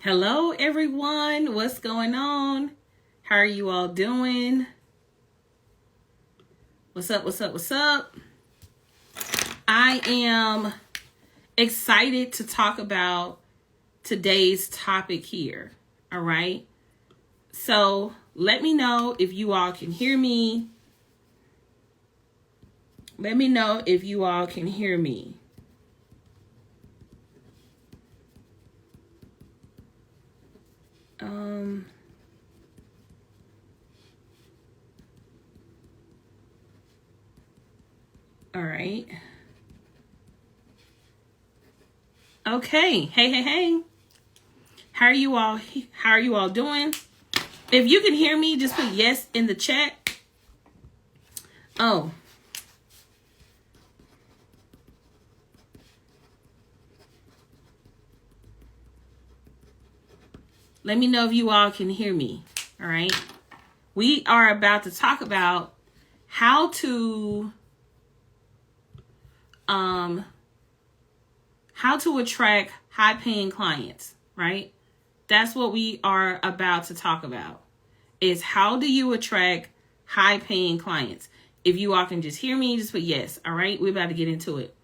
Hello, everyone. What's going on? How are you all doing? What's up? What's up? What's up? I am excited to talk about today's topic here. All right. So let me know if you all can hear me. Let me know if you all can hear me. All right. Okay. Hey. How are you all doing? If you can hear me, just put yes in the chat. Oh. Let me know if you all can hear me. All right. We are about to talk about how to attract high-paying clients, right? That's what we are about to talk about, is how do you attract high-paying clients? If you all can just hear me, just put yes, all right? We're about to get into it.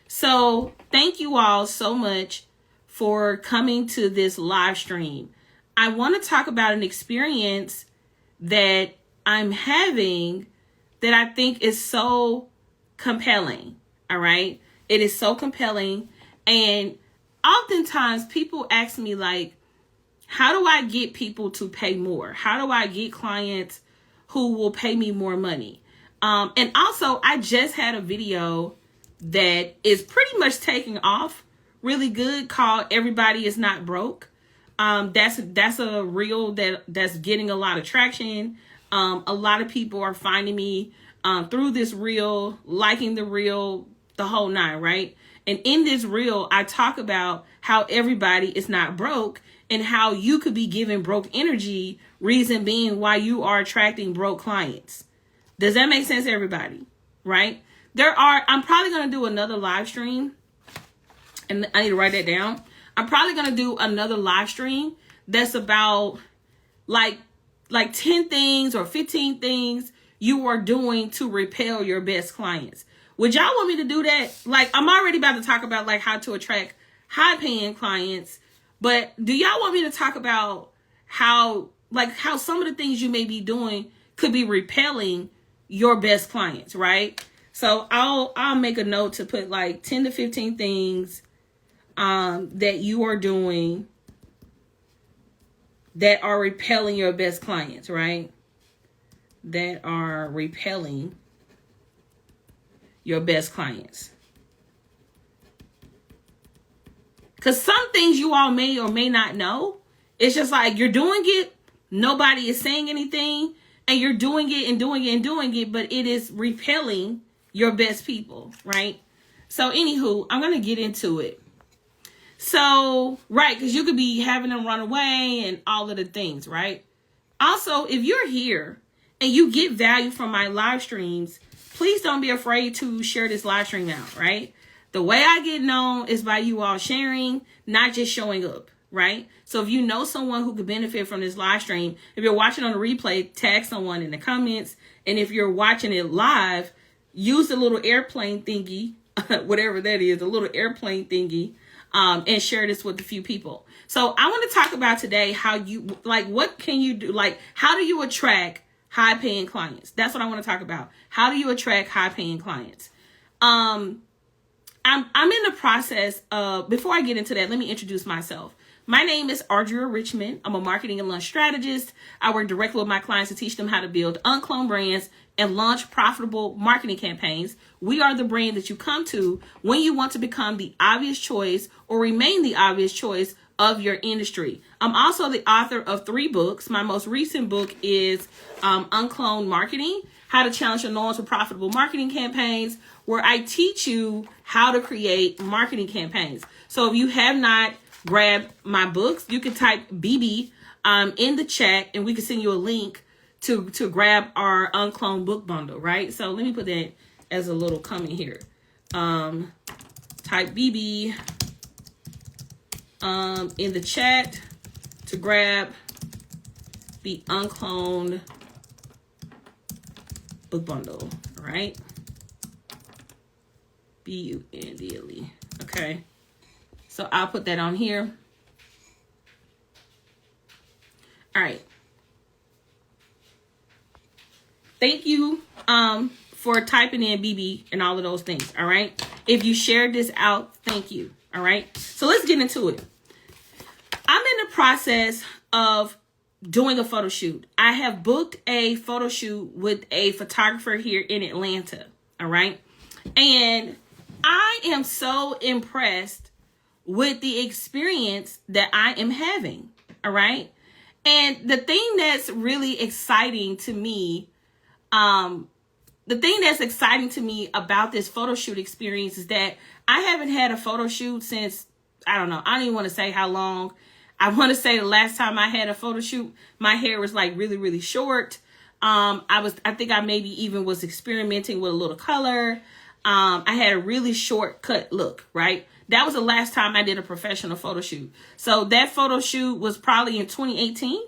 So thank you all so much for coming to this live stream. I want to talk about an experience that I'm having that I think is so compelling, all right? It is so compelling. And oftentimes people ask me, like, how do I get people to pay more? How do I get clients who will pay me more money? And also, I just had a video that is pretty much taking off really good called Everybody Is Not Broke. That's a reel that's getting a lot of traction. A lot of people are finding me through this reel, liking the reel, the whole nine, right? And in this reel, I talk about how everybody is not broke and how you could be given broke energy, reason being why you are attracting broke clients. Does that make sense, everybody? Right? I'm probably going to do another live stream, and I need to write that down. I'm probably going to do another live stream that's about like 10 things or 15 things you are doing to repel your best clients. Would y'all want me to do that? Like, I'm already about to talk about like how to attract high paying clients, but do y'all want me to talk about how some of the things you may be doing could be repelling your best clients, right? So I'll make a note to put like 10 to 15 things that you are doing that are repelling your best clients, right? That are repelling your best clients. Because some things you all may or may not know. It's just like you're doing it, nobody is saying anything, and you're doing it and doing it and doing it, but it is repelling your best people, right? So anywho, I'm going to get into it. So, right, because you could be having them run away and all of the things, right? Also, if you're here and you get value from my live streams, please don't be afraid to share this live stream out, right? The way I get known is by you all sharing, not just showing up, right? So if you know someone who could benefit from this live stream, if you're watching on the replay, tag someone in the comments. And if you're watching it live, use the little airplane thingy, whatever that is, the little airplane thingy, and share this with a few people. So I want to talk about today what can you do? Like, how do you attract high paying clients? That's what I want to talk about. How do you attract high paying clients? I'm in the process of, before I get into that, let me introduce myself. My name is Audria Richmond. I'm a marketing and launch strategist. I work directly with my clients to teach them how to build uncloned brands and launch profitable marketing campaigns. We are the brand that you come to when you want to become the obvious choice or remain the obvious choice of your industry. I'm also the author of 3 books. My most recent book is UnCloned Marketing, How to Challenge Your Norms with Profitable Marketing Campaigns, where I teach you how to create marketing campaigns. So if you have not grabbed my books, you can type BB in the chat and we can send you a link to grab our UnCloned book bundle, right? So let me put that as a little comment here. Type BB in the chat to grab the UnCloned book bundle, all right? BUNDLE, okay? So I'll put that on here. All right. Thank you for typing in BB and all of those things, all right? If you shared this out, thank you, all right? So let's get into it. I'm in the process of doing a photo shoot. I have booked a photo shoot with a photographer here in Atlanta, all right? And I am so impressed with the experience that I am having, all right? And the thing that's really exciting to me, about this photo shoot experience is that I haven't had a photo shoot since, I don't even want to say how long. I want to say the last time I had a photo shoot, my hair was like really, really short. I think I maybe even was experimenting with a little color. I had a really short cut look, right? That was the last time I did a professional photo shoot. So that photo shoot was probably in 2018.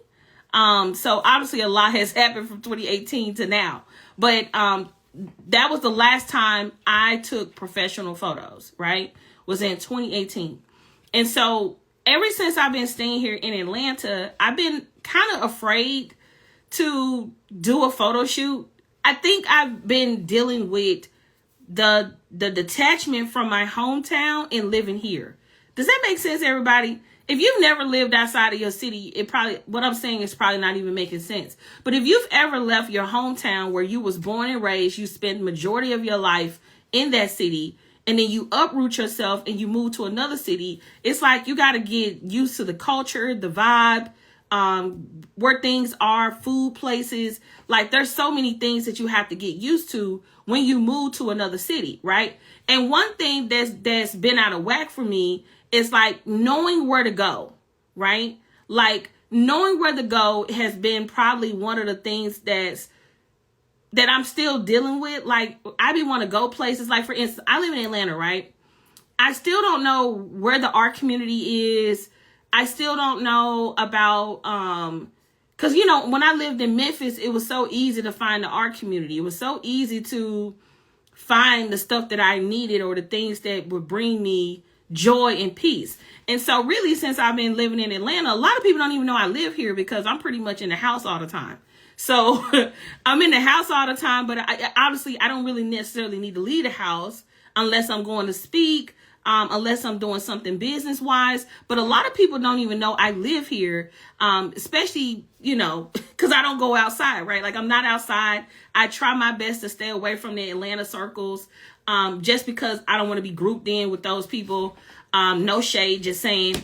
So obviously a lot has happened from 2018 to now. But that was the last time I took professional photos, right? Was in 2018. And so ever since I've been staying here in Atlanta, I've been kind of afraid to do a photo shoot. I think I've been dealing with the detachment from my hometown and living here. Does that make sense, everybody? If you've never lived outside of your city, what I'm saying is probably not even making sense. But if you've ever left your hometown where you was born and raised, you spent the majority of your life in that city, and then you uproot yourself and you move to another city, it's like you got to get used to the culture, the vibe, where things are, food places. Like there's so many things that you have to get used to when you move to another city, right? And one thing that's been out of whack for me is like knowing where to go, right? Like knowing where to go has been probably one of the things that I'm still dealing with. Like I be want to go places. Like for instance, I live in Atlanta, right? I still don't know where the art community is. I still don't know about, cause when I lived in Memphis, it was so easy to find the art community. It was so easy to find the stuff that I needed or the things that would bring me joy and peace. And so really, since I've been living in Atlanta, a lot of people don't even know I live here because I'm pretty much in the house all the time. So I'm in the house all the time, but obviously I don't really necessarily need to leave the house unless I'm going to speak, unless I'm doing something business wise. But a lot of people don't even know I live here, especially, because I don't go outside, right? Like I'm not outside. I try my best to stay away from the Atlanta circles, just because I don't want to be grouped in with those people. No shade, just saying,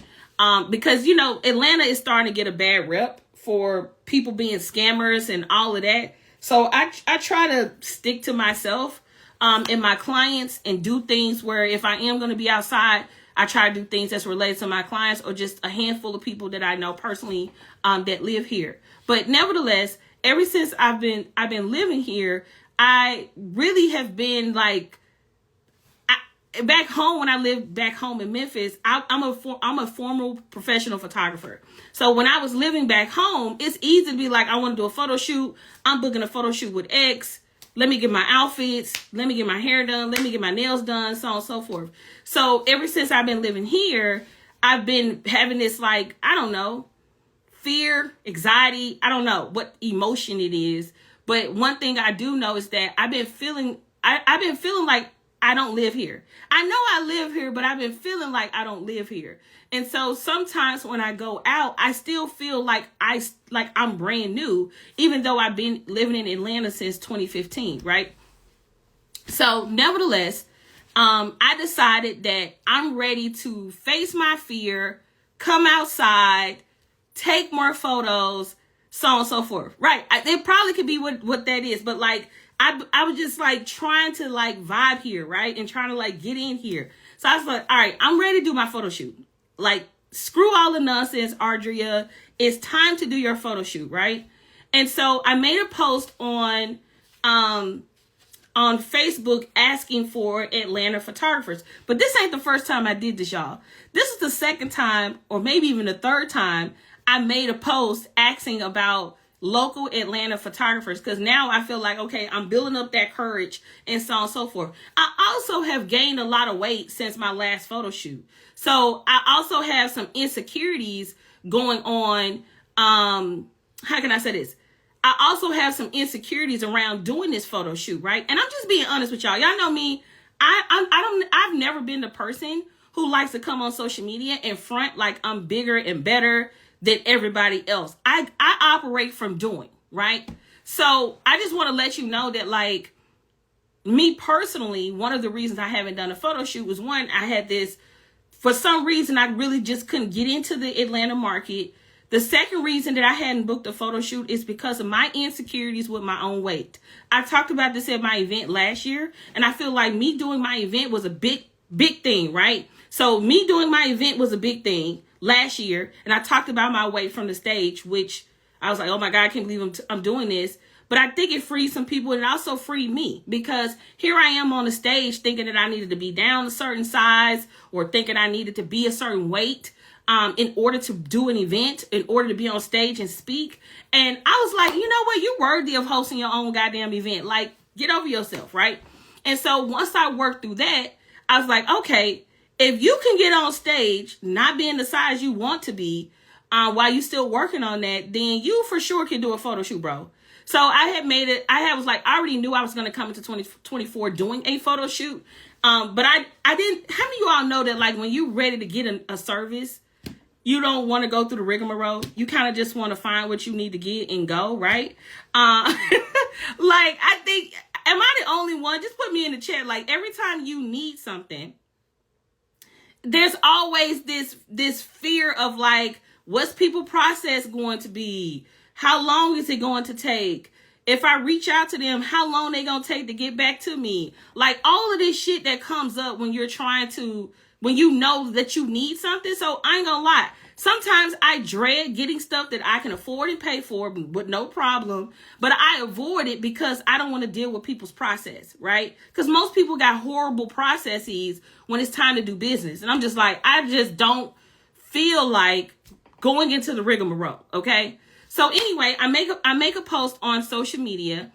because, Atlanta is starting to get a bad rep for people being scammers and all of that. So I try to stick to myself and my clients and do things where if I am going to be outside, I try to do things that's related to my clients or just a handful of people that I know personally that live here. But nevertheless, ever since I've been living here, I really have been like, back home when I lived back home in Memphis, I'm a formal professional photographer. So when I was living back home, it's easy to be like, I want to do a photo shoot. I'm booking a photo shoot with X. Let me get my outfits. Let me get my hair done. Let me get my nails done, so on and so forth. So ever since I've been living here, I've been having this like, I don't know, fear, anxiety. I don't know what emotion it is. But one thing I do know is that I've been feeling like I don't live here. I know I live here, but I've been feeling like I don't live here. And so sometimes when I go out, I still feel like I'm brand new, even though I've been living in Atlanta since 2015, right? So nevertheless, I decided that I'm ready to face my fear, come outside, take more photos, so on and so forth. Right. It probably could be what that is, but like, I was just like trying to like vibe here, right? And trying to like get in here. So I was like, all right, I'm ready to do my photo shoot. Like, screw all the nonsense, Audria. It's time to do your photo shoot, right? And so I made a post on Facebook asking for Atlanta photographers. But this ain't the first time I did this, y'all. This is the second time, or maybe even the third time, I made a post asking about local Atlanta photographers, because now I feel like, okay, I'm building up that courage and so on and so forth. I also have gained a lot of weight since my last photo shoot. So I also have some insecurities going on. How can I say this? I also have some insecurities around doing this photo shoot, right? And I'm just being honest with y'all. Y'all know me. I've never been the person who likes to come on social media and front like I'm bigger and better than everybody else. I operate from doing, right? So I just want to let you know that, like, me personally, one of the reasons I haven't done a photo shoot was, one, I had this, for some reason, I really just couldn't get into the Atlanta market. The second reason that I hadn't booked a photo shoot is because of my insecurities with my own weight. I talked about this at my event last year, and I feel like me doing my event was a big thing, right? So me doing my event was a big thing last year, and I talked about my weight from the stage, which I was like, oh my God, I can't believe I'm doing this. But I think it freed some people, and it also freed me, because here I am on the stage thinking that I needed to be down a certain size, or thinking I needed to be a certain weight in order to do an event, in order to be on stage and speak. And I was like, you know what? You're worthy of hosting your own goddamn event. Like, get over yourself, right? And so once I worked through that, I was like, okay, if you can get on stage, not being the size you want to be, while you still working on that, then you for sure can do a photo shoot, bro. So I was like, I already knew I was going to come into 2024 doing a photo shoot. But I didn't, how many of you all know that, like, when you're ready to get a service, you don't want to go through the rigmarole. You kind of just want to find what you need to get and go, right? Like, I think, am I the only one? Just put me in the chat. Like, every time you need something, there's always this fear of, like, what's people process going to be? How long is it going to take? If I reach out to them, how long they going to take to get back to me? Like, all of this shit that comes up when you're trying to, when you know that you need something. So I ain't gonna lie. Sometimes I dread getting stuff that I can afford and pay for with no problem, but I avoid it because I don't want to deal with people's process, right? Because most people got horrible processes when it's time to do business. And I'm just like, I just don't feel like going into the rigmarole, okay? So anyway, I make a post on social media,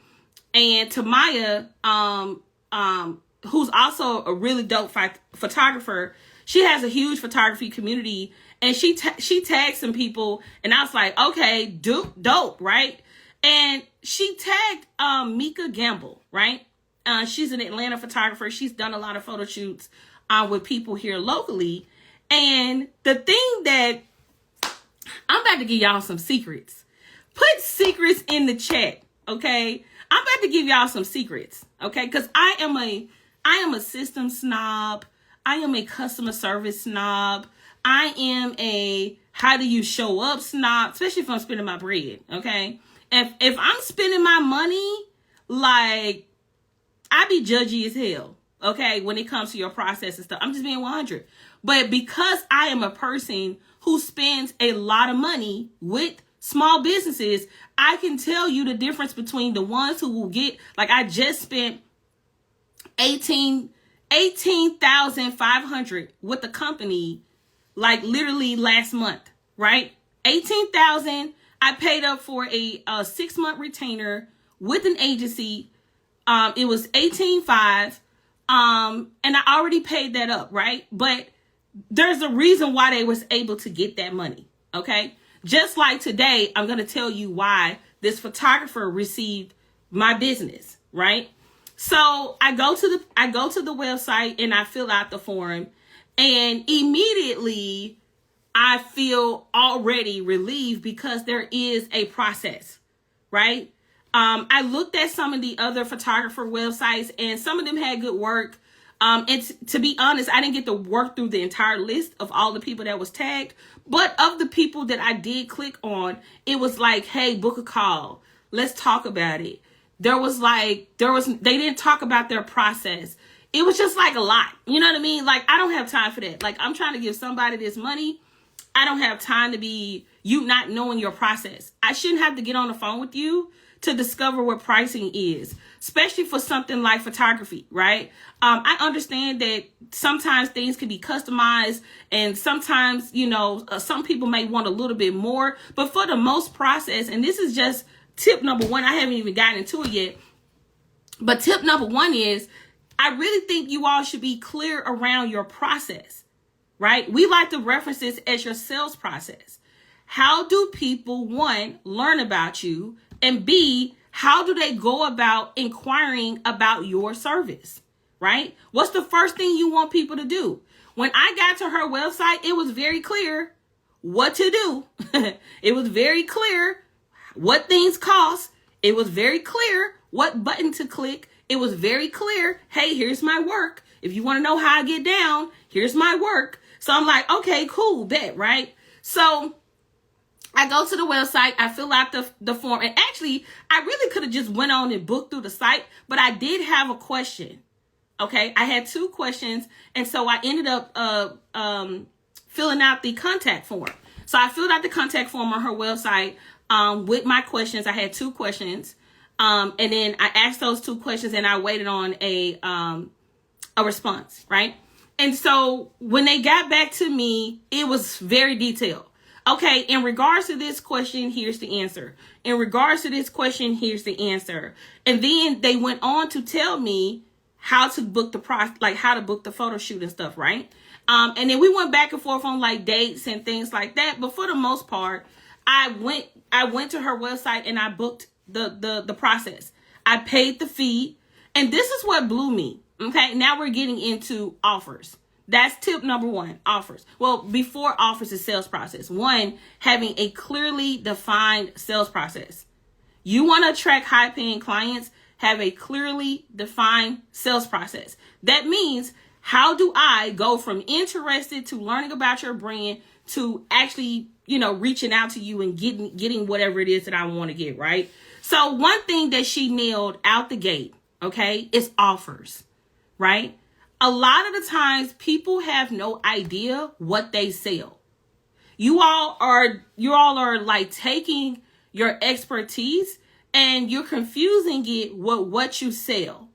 and Tamaya, who's also a really dope photographer, she has a huge photography community, and she tagged some people, and I was like, okay, dope, right? And she tagged Mika Gamble, right? She's an Atlanta photographer. She's done a lot of photo shoots with people here locally. And the thing that I'm about to give y'all some secrets. Put secrets in the chat, okay? I'm about to give y'all some secrets, okay? Because I am a system snob. I am a customer service snob. I am a how do you show up snob, especially if I'm spending my bread, okay? If I'm spending my money, like, I be judgy as hell, okay, when it comes to your process and stuff. I'm just being 100. But because I am a person who spends a lot of money with small businesses, I can tell you the difference between the ones who will get, like, I just spent $18,500 with the company, like, literally last month, right? $18,000. I paid up for a 6-month retainer with an agency. It was $18,500. And I already paid that up, right? But there's a reason why they was able to get that money, okay? Just like today, I'm going to tell you why this photographer received my business, right? So I go to the website and I fill out the form, and immediately I feel already relieved because there is a process, right? I looked at some of the other photographer websites, and some of them had good work. And to be honest, I didn't get to work through the entire list of all the people that was tagged. But of the people that I did click on, it was like, hey, book a call. Let's talk about it. They didn't talk about their process. It was just like a lot. You know what I mean? Like, I don't have time for that. Like, I'm trying to give somebody this money. I don't have time to be you not knowing your process. I shouldn't have to get on the phone with you to discover what pricing is, especially for something like photography, right? I understand that sometimes things can be customized, and sometimes, some people may want a little bit more, but for the most process, and this is just tip number one, I haven't even gotten into it yet, but tip number one is, I really think you all should be clear around your process, right? We like to reference this as your sales process. How do people, one, learn about you, and B, how do they go about inquiring about your service, right? What's the first thing you want people to do? When I got to her website, it was very clear what to do. It was very clear what things cost. It was very clear what button to click. It was very clear, hey, here's my work. If you want to know how I get down, here's my work. So I'm like, okay, cool, bet, right? So I go to the website, I fill out the form, and actually, I really could have just went on and booked through the site, but I did have a question, okay? I had 2 questions, and so I ended up filling out the contact form. So I filled out the contact form on her website with my questions. I had 2 questions, and then I asked those 2 questions, and I waited on a response, right? And so when they got back to me, it was very detailed. Okay, in regards to this question, here's the answer. In regards to this question, here's the answer. And then they went on to tell me how to book how to book the photo shoot and stuff, right? And then we went back and forth on like dates and things like that. But for the most part, I went to her website and I booked the process. I paid the fee. And this is what blew me. Okay, now we're getting into offers. That's tip number 1, offers. Well, before offers is sales process. 1, having a clearly defined sales process. You want to attract high-paying clients, have a clearly defined sales process. That means, how do I go from interested to learning about your brand to actually, reaching out to you and getting whatever it is that I want to get, right? So one thing that she nailed out the gate, okay, is offers, right? A lot of the times people have no idea what they sell. You all are like taking your expertise and you're confusing it with what you sell,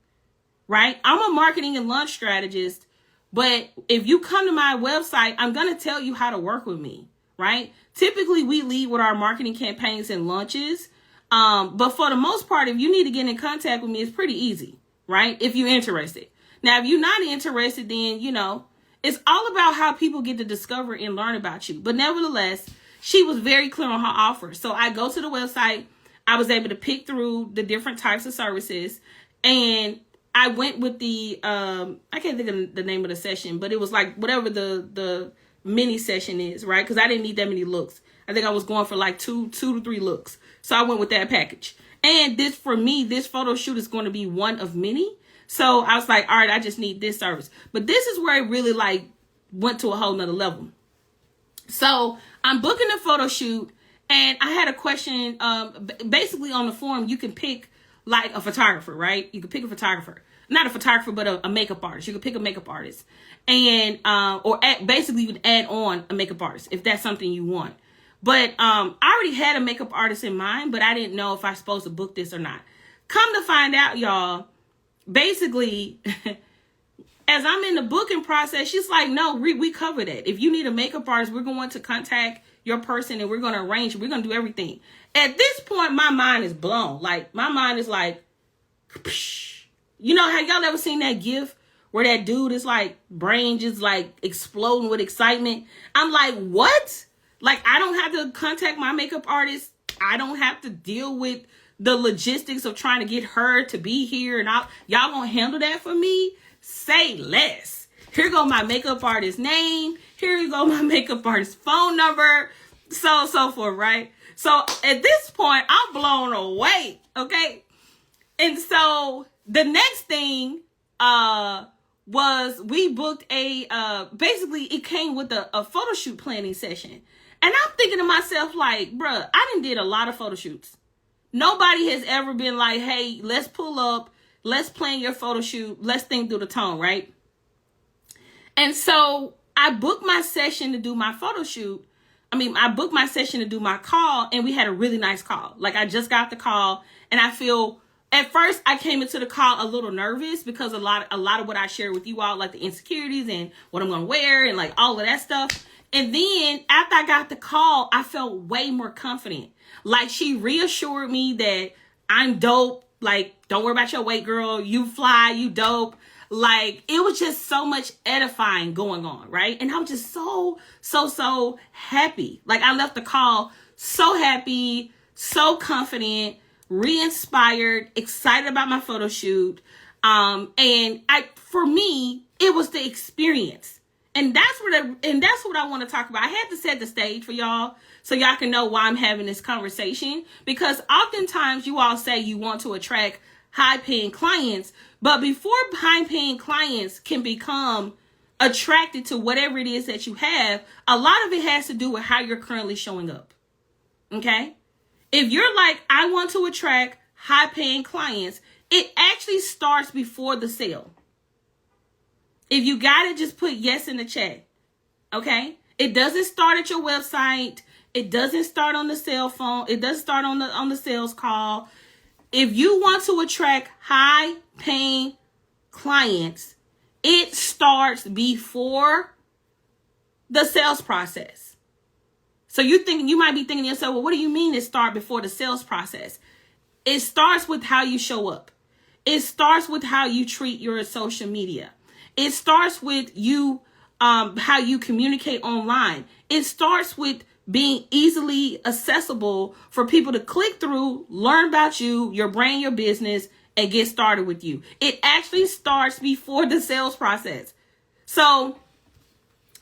right? I'm a marketing and launch strategist, but if you come to my website, I'm going to tell you how to work with me, right? Typically we lead with our marketing campaigns and launches. But for the most part, if you need to get in contact with me, it's pretty easy, right? If you're interested. Now, if you're not interested, then, it's all about how people get to discover and learn about you. But nevertheless, she was very clear on her offer. So I go to the website. I was able to pick through the different types of services. And I went with the, I can't think of the name of the session, but it was like whatever the mini session is, right? Because I didn't need that many looks. I think I was going for like two to 3 looks. So I went with that package. And this photo shoot is going to be one of many. So I was like, all right, I just need this service. But this is where it really like went to a whole nother level. So I'm booking a photo shoot and I had a question. Basically on the form, you can pick like a photographer, right? You can pick a photographer, not a photographer, but a makeup artist. You can pick a makeup artist and, basically you can add on a makeup artist if that's something you want. But, I already had a makeup artist in mind, but I didn't know if I was supposed to book this or not. Come to find out, y'all, basically, as I'm in the booking process, she's like, no, we cover that. If you need a makeup artist, we're going to contact your person and we're going to arrange. We're going to do everything. At this point, my mind is blown. Like, my mind is like, psh. Have y'all ever seen that gif where that dude is like, brain just like exploding with excitement? I'm like, what? Like, I don't have to contact my makeup artist. I don't have to deal with the logistics of trying to get her to be here and y'all gonna handle that for me? Say less. Here go my makeup artist name. Here you go my makeup artist phone number. So forth, right? So at this point, I'm blown away, okay? And so the next thing was we booked basically it came with a photo shoot planning session. And I'm thinking to myself, like, bruh, I done did a lot of photo shoots. Nobody has ever been like, hey, let's pull up, let's plan your photo shoot, let's think through the tone, right? And so I booked my session to do my photo shoot I booked my session to do my call, and we had a really nice call. Like, I just got the call, and I feel, at first I came into the call a little nervous because a lot of what I shared with you all, like the insecurities and what I'm going to wear and like all of that stuff. And then after I got the call, I felt way more confident. Like, she reassured me that I'm dope. Like, don't worry about your weight, girl. You fly, you dope. Like, it was just so much edifying going on, right? And I was just so happy. Like, I left the call so happy, so confident, re-inspired, excited about my photo shoot. For me, it was the experience. And that's what I want to talk about. I had to set the stage for y'all so y'all can know why I'm having this conversation. Because oftentimes you all say you want to attract high-paying clients, but before high-paying clients can become attracted to whatever it is that you have, a lot of it has to do with how you're currently showing up. Okay? If you're like, I want to attract high-paying clients, it actually starts before the sale. If you got it, just put yes in the chat. Okay? It doesn't start at your website. It doesn't start on the cell phone. It doesn't start on the sales call. If you want to attract high-paying clients, it starts before the sales process. So you might be thinking to yourself, well, what do you mean it starts before the sales process? It starts with how you show up. It starts with how you treat your social media. It starts with you, how you communicate online. It starts with being easily accessible for people to click through, learn about you, your brand, your business, and get started with you. It actually starts before the sales process. So,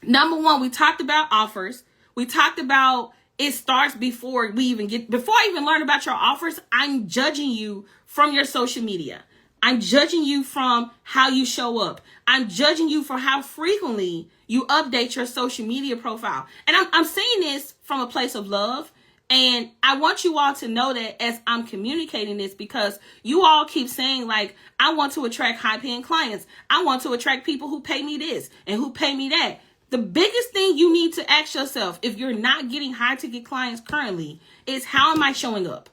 number one, we talked about offers. We talked about it starts before I even learn about your offers. I'm judging you from your social media. I'm judging you from how you show up. I'm judging you for how frequently you update your social media profile. And I'm saying this from a place of love. And I want you all to know that as I'm communicating this, because you all keep saying, like, I want to attract high-paying clients. I want to attract people who pay me this and who pay me that. The biggest thing you need to ask yourself, if you're not getting high-ticket clients currently, is how am I showing up?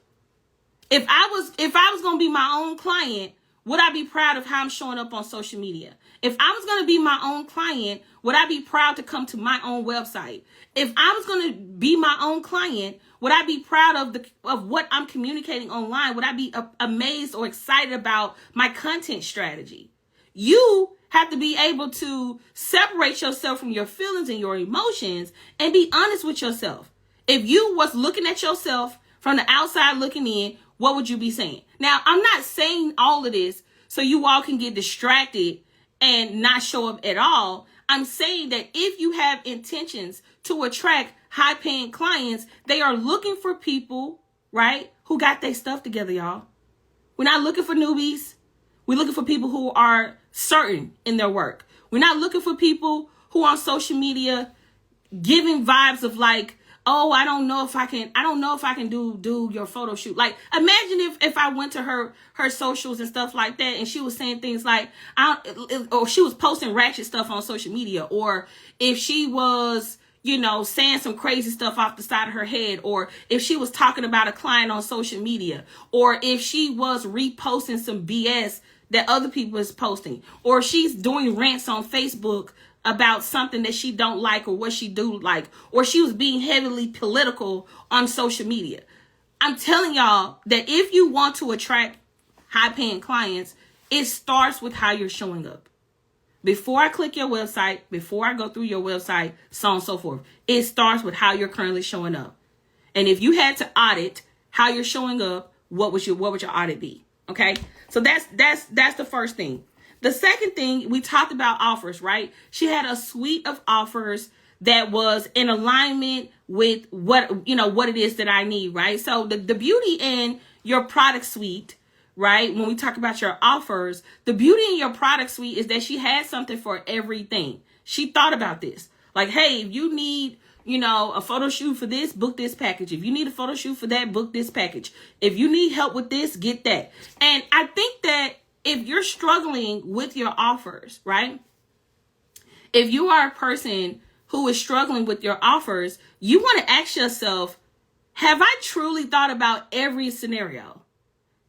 If I was going to be my own client, would I be proud of how I'm showing up on social media? If I was going to be my own client, would I be proud to come to my own website? If I was going to be my own client, would I be proud of what I'm communicating online? Would I be amazed or excited about my content strategy? You have to be able to separate yourself from your feelings and your emotions and be honest with yourself. If you was looking at yourself from the outside looking in, what would you be saying? Now, I'm not saying all of this so you all can get distracted and not show up at all. I'm saying that if you have intentions to attract high-paying clients, they are looking for people, right, who got their stuff together, y'all. We're not looking for newbies. We're looking for people who are certain in their work. We're not looking for people who on social media giving vibes of like, oh, I don't know if I can do your photo shoot. Like, imagine if I went to her socials and stuff like that, and she was saying things like, or she was posting ratchet stuff on social media, or if she was, saying some crazy stuff off the side of her head, or if she was talking about a client on social media, or if she was reposting some BS that other people is posting, or she's doing rants on Facebook about something that she don't like or what she do like, or she was being heavily political on social media. I'm telling y'all that if you want to attract high-paying clients, it starts with how you're showing up. Before I click your website, before I go through your website, so on and so forth, it starts with how you're currently showing up. And if you had to audit how you're showing up, what would your audit be? Okay, so that's the first thing. The second thing, we talked about offers, right? She had a suite of offers that was in alignment with what it is that I need, right? So the beauty in your product suite, right? When we talk about your offers, the beauty in your product suite is that she had something for everything. She thought about this. Like, hey, if you need, a photo shoot for this, book this package. If you need a photo shoot for that, book this package. If you need help with this, get that. And I think that if you're struggling with your offers, right? If you are a person who is struggling with your offers, you want to ask yourself, have I truly thought about every scenario,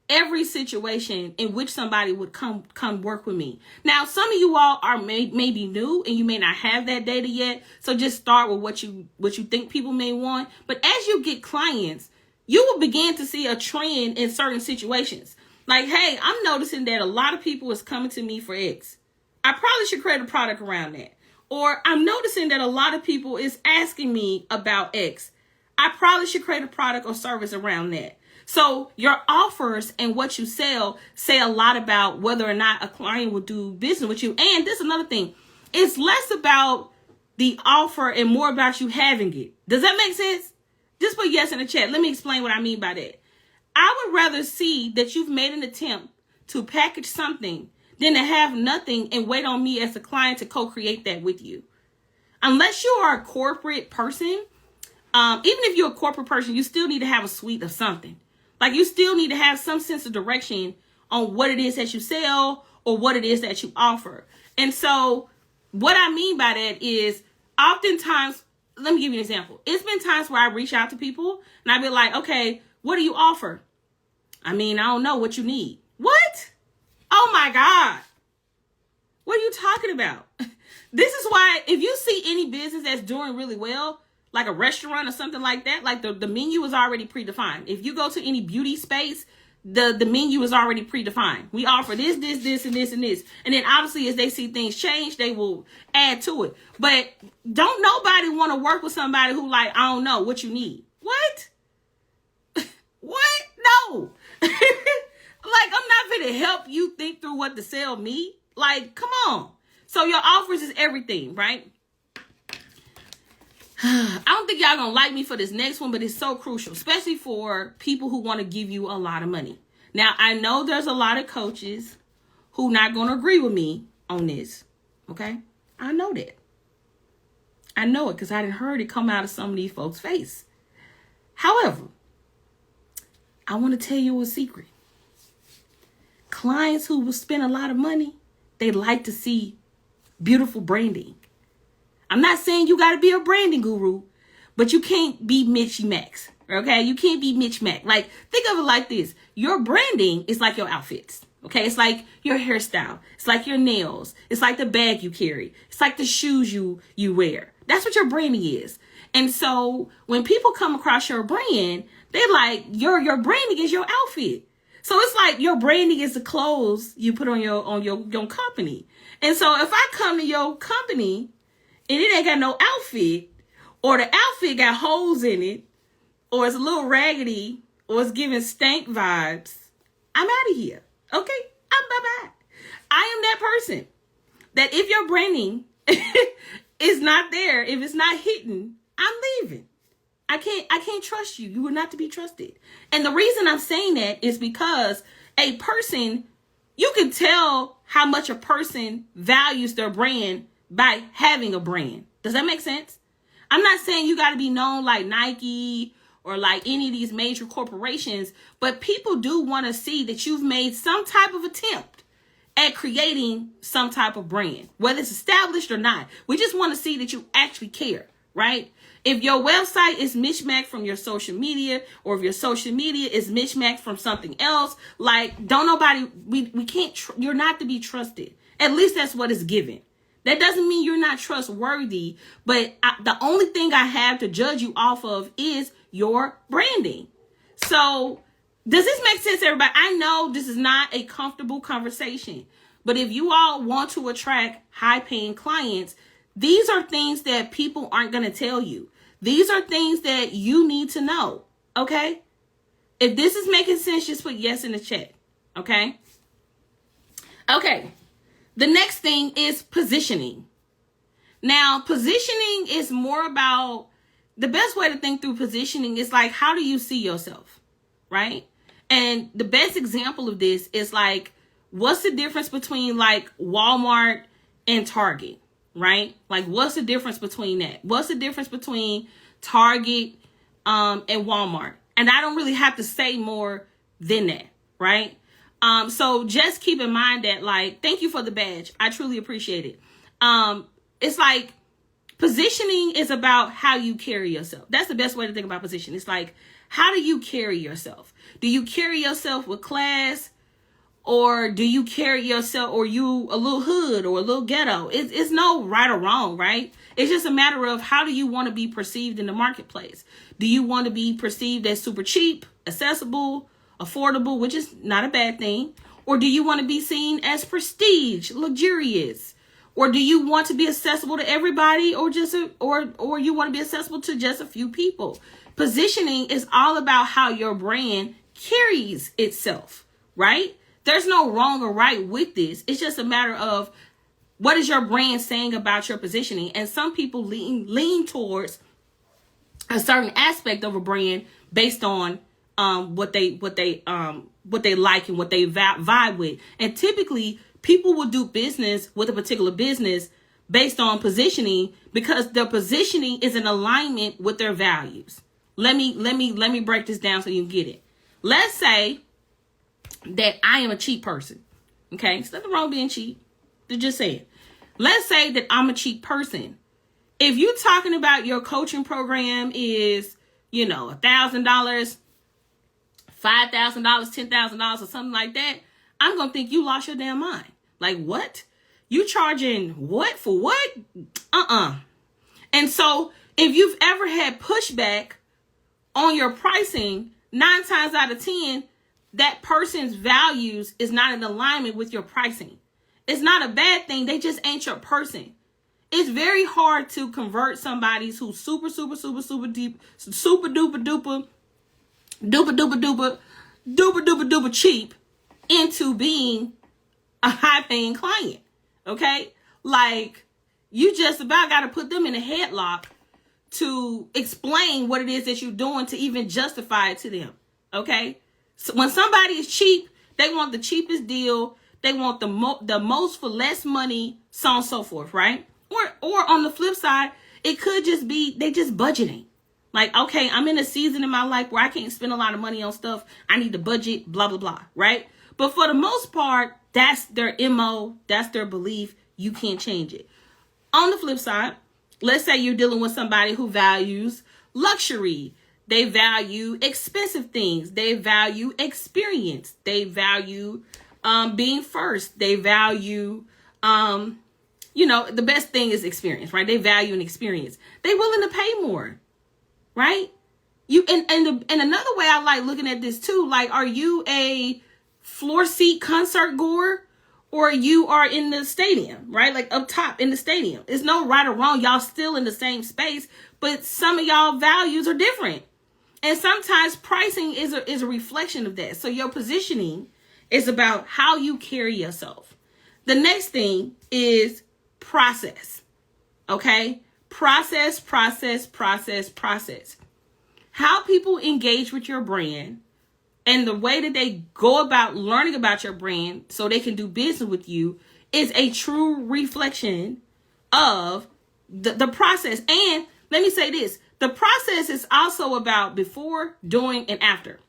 every situation in which somebody would come work with me? Now, some of you all are maybe new and you may not have that data yet. So just start with what you think people may want. But as you get clients, you will begin to see a trend in certain situations. Like, hey, I'm noticing that a lot of people is coming to me for X. I probably should create a product around that. Or I'm noticing that a lot of people is asking me about X. I probably should create a product or service around that. So your offers and what you sell say a lot about whether or not a client will do business with you. And this is another thing. It's less about the offer and more about you having it. Does that make sense? Just put yes in the chat. Let me explain what I mean by that. I would rather see that you've made an attempt to package something than to have nothing and wait on me as a client to co-create that with you. Unless you are a corporate person, even if you're a corporate person, you still need to have a suite of something. Like you still need to have some sense of direction on what it is that you sell or what it is that you offer. And so what I mean by that is oftentimes, let me give you an example. It's been times where I reach out to people and I be like, okay, what do you offer? I mean, I don't know what you need. What? Oh my God. What are you talking about? This is why if you see any business that's doing really well, like a restaurant or something like that, like the menu is already predefined. If you go to any beauty space, the menu is already predefined. We offer this, and this, and this. And then obviously as they see things change, they will add to it. But don't nobody want to work with somebody who like, I don't know what you need. What? What? No. Like, I'm not going to help you think through what to sell me. Like, come on. So your offers is everything, right? I don't think y'all gonna like me for this next one, but it's so crucial, especially for people who want to give you a lot of money. Now, I know there's a lot of coaches who not gonna agree with me on this, okay? I know that. I know it because I done heard it come out of some of these folks' face. However, I want to tell you a secret. Clients who will spend a lot of money, they like to see beautiful branding. I'm not saying you got to be a branding guru, but you can't be Mitchie Max, okay? You can't be Mitch Mac. Like, think of it like this. Your branding is like your outfits, okay? It's like your hairstyle. It's like your nails. It's like the bag you carry. It's like the shoes you wear. That's what your branding is. And so when people come across your brand, they're like, your branding is your outfit. So it's like your branding is the clothes you put on your company. And so if I come to your company and it ain't got no outfit, or the outfit got holes in it, or it's a little raggedy, or it's giving stank vibes, I'm out of here. Okay? I'm bye-bye. I am that person that if your branding is not there, if it's not hitting, I'm leaving. I can't trust you. You are not to be trusted. And the reason I'm saying that is because a person, you can tell how much a person values their brand by having a brand. Does that make sense? I'm not saying you got to be known like Nike or like any of these major corporations, but people do want to see that you've made some type of attempt at creating some type of brand, whether it's established or not. We just want to see that you actually care, right? If your website is mismatched from your social media, or if your social media is mismatched from something else, like don't nobody, we can't, you're not to be trusted. At least that's what is given. That doesn't mean you're not trustworthy, but the only thing I have to judge you off of is your branding. So does this make sense, everybody? I know this is not a comfortable conversation, but if you all want to attract high-paying clients, these are things that people aren't going to tell you. These are things that you need to know, okay? If this is making sense, just put yes in the chat, okay? Okay. The next thing is positioning. Now, positioning is more about, the best way to think through positioning is like, how do you see yourself, right? And the best example of this is like, what's the difference between like Walmart and Target, right? Like, what's the difference between that? What's the difference between Target and Walmart? And I don't really have to say more than that, right? So just keep in mind that, like, thank you for the badge. I truly appreciate it. It's like Positioning is about how you carry yourself. That's the best way to think about position. It's like, how do you carry yourself? Do you carry yourself with class? Or do you carry yourself, or you a little hood or a little ghetto? It's no right or wrong, right? It's just a matter of how do you want to be perceived in the marketplace? Do you want to be perceived as super cheap, accessible, affordable, which is not a bad thing? Or do you want to be seen as prestige, luxurious? Or do you want to be accessible to everybody, or or you want to be accessible to just a few people? Positioning is all about how your brand carries itself, right? There's no wrong or right with this. It's just a matter of what is your brand saying about your positioning. And some people lean towards a certain aspect of a brand based on what they like and what they vibe with. And typically, people will do business with a particular business based on positioning because their positioning is in alignment with their values. Let me break this down so you can get it. Let's say that I am a cheap person. Okay, there's nothing wrong with being cheap. Just say it. Let's say that I'm a cheap person. If you're talking about your coaching program is, $1,000, $5,000, $10,000 or something like that, I'm going to think you lost your damn mind. Like, what? You charging what for what? And so if you've ever had pushback on your pricing, 9 times out of 10, that person's values is not in alignment with your pricing. It's not a bad thing. They just ain't your person. It's very hard to convert somebody who's super deep, super duper duper cheap into being a high paying client. Okay? Like, you just about got to put them in a headlock to explain what it is that you're doing to even justify it to them. Okay? So when somebody is cheap, they want the cheapest deal. They want the most for less money, so on and so forth, right? Or on the flip side, it could just be they just budgeting. Like, okay, I'm in a season in my life where I can't spend a lot of money on stuff. I need to budget, blah, blah, blah, right? But for the most part, that's their MO. That's their belief. You can't change it. On the flip side, let's say you're dealing with somebody who values luxury. They value expensive things. They value experience. They value being first. They value, the best thing is experience, right? They value an experience. They're willing to pay more, right? And another way I like looking at this too, like, are you a floor seat concert goer or you are in the stadium, right? Like up top in the stadium. It's no right or wrong. Y'all still in the same space, but some of y'all values are different. And sometimes pricing is a reflection of that. So your positioning is about how you carry yourself. The next thing is process. Okay? Process. How people engage with your brand and the way that they go about learning about your brand so they can do business with you is a true reflection of the process. And let me say this. The process is also about before, during, and after.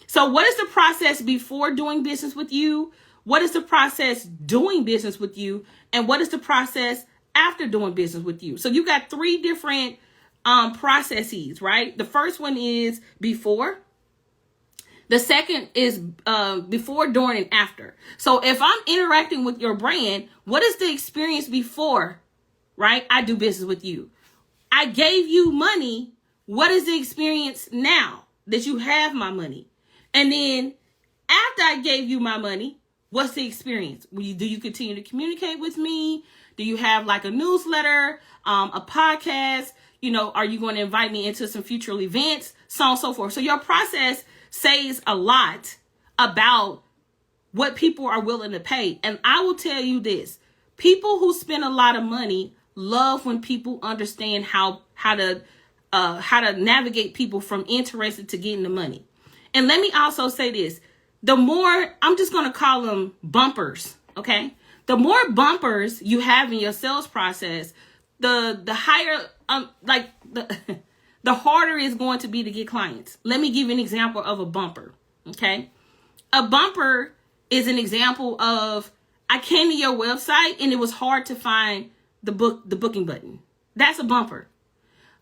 So what is the process before doing business with you? What is the process doing business with you? And what is the process after doing business with you? So you got 3 different processes, right? The first one is before. The second is before, during, and after. So if I'm interacting with your brand, what is the experience before, right? I do business with you. I gave you money. What is the experience now that you have my money? And then after I gave you my money, what's the experience? Do you continue to communicate with me? Do you have like a newsletter, a podcast? Are you going to invite me into some future events? So on and so forth. So your process says a lot about what people are willing to pay. And I will tell you this, people who spend a lot of money love when people understand how to navigate people from interested to getting the money. And let me also say this, the more, I'm just going to call them bumpers. Okay. The more bumpers you have in your sales process, the higher, the harder it's going to be to get clients. Let me give you an example of a bumper. Okay. A bumper is an example of, I came to your website and it was hard to find the booking button. That's a bumper.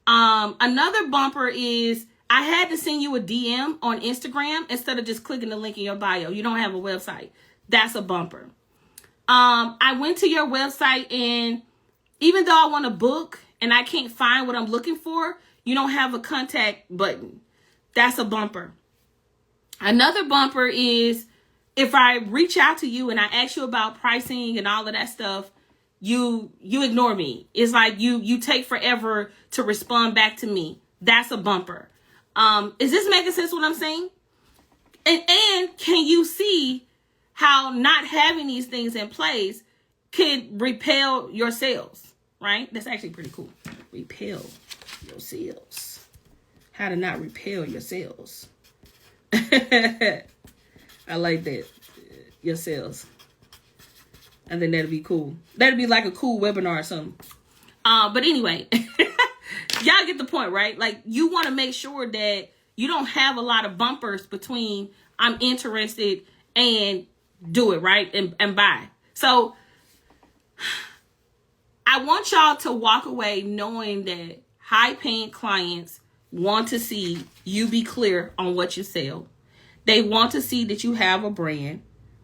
Another bumper is I had to send you a DM on Instagram instead of just clicking the link in your bio. You don't have a website. That's a bumper. I went to your website, and even though I want to book and I can't find what I'm looking for, you don't have a contact button. That's a bumper. Another bumper is if I reach out to you and I ask you about pricing and all of that stuff, you ignore me. It's like you take forever to respond back to me. That's a bumper. Is this making sense what I'm saying? And can you see how not having these things in place could repel your sales, right? That's actually pretty cool. Repel your sales. How to not repel your sales. I like that. Your sales. I think that'd be cool. That'd be like a cool webinar or something. But anyway, y'all get the point, right? Like, you want to make sure that you don't have a lot of bumpers between I'm interested and do it, right? And buy. So I want y'all to walk away knowing that high-paying clients want to see you be clear on what you sell. They want to see that you have a brand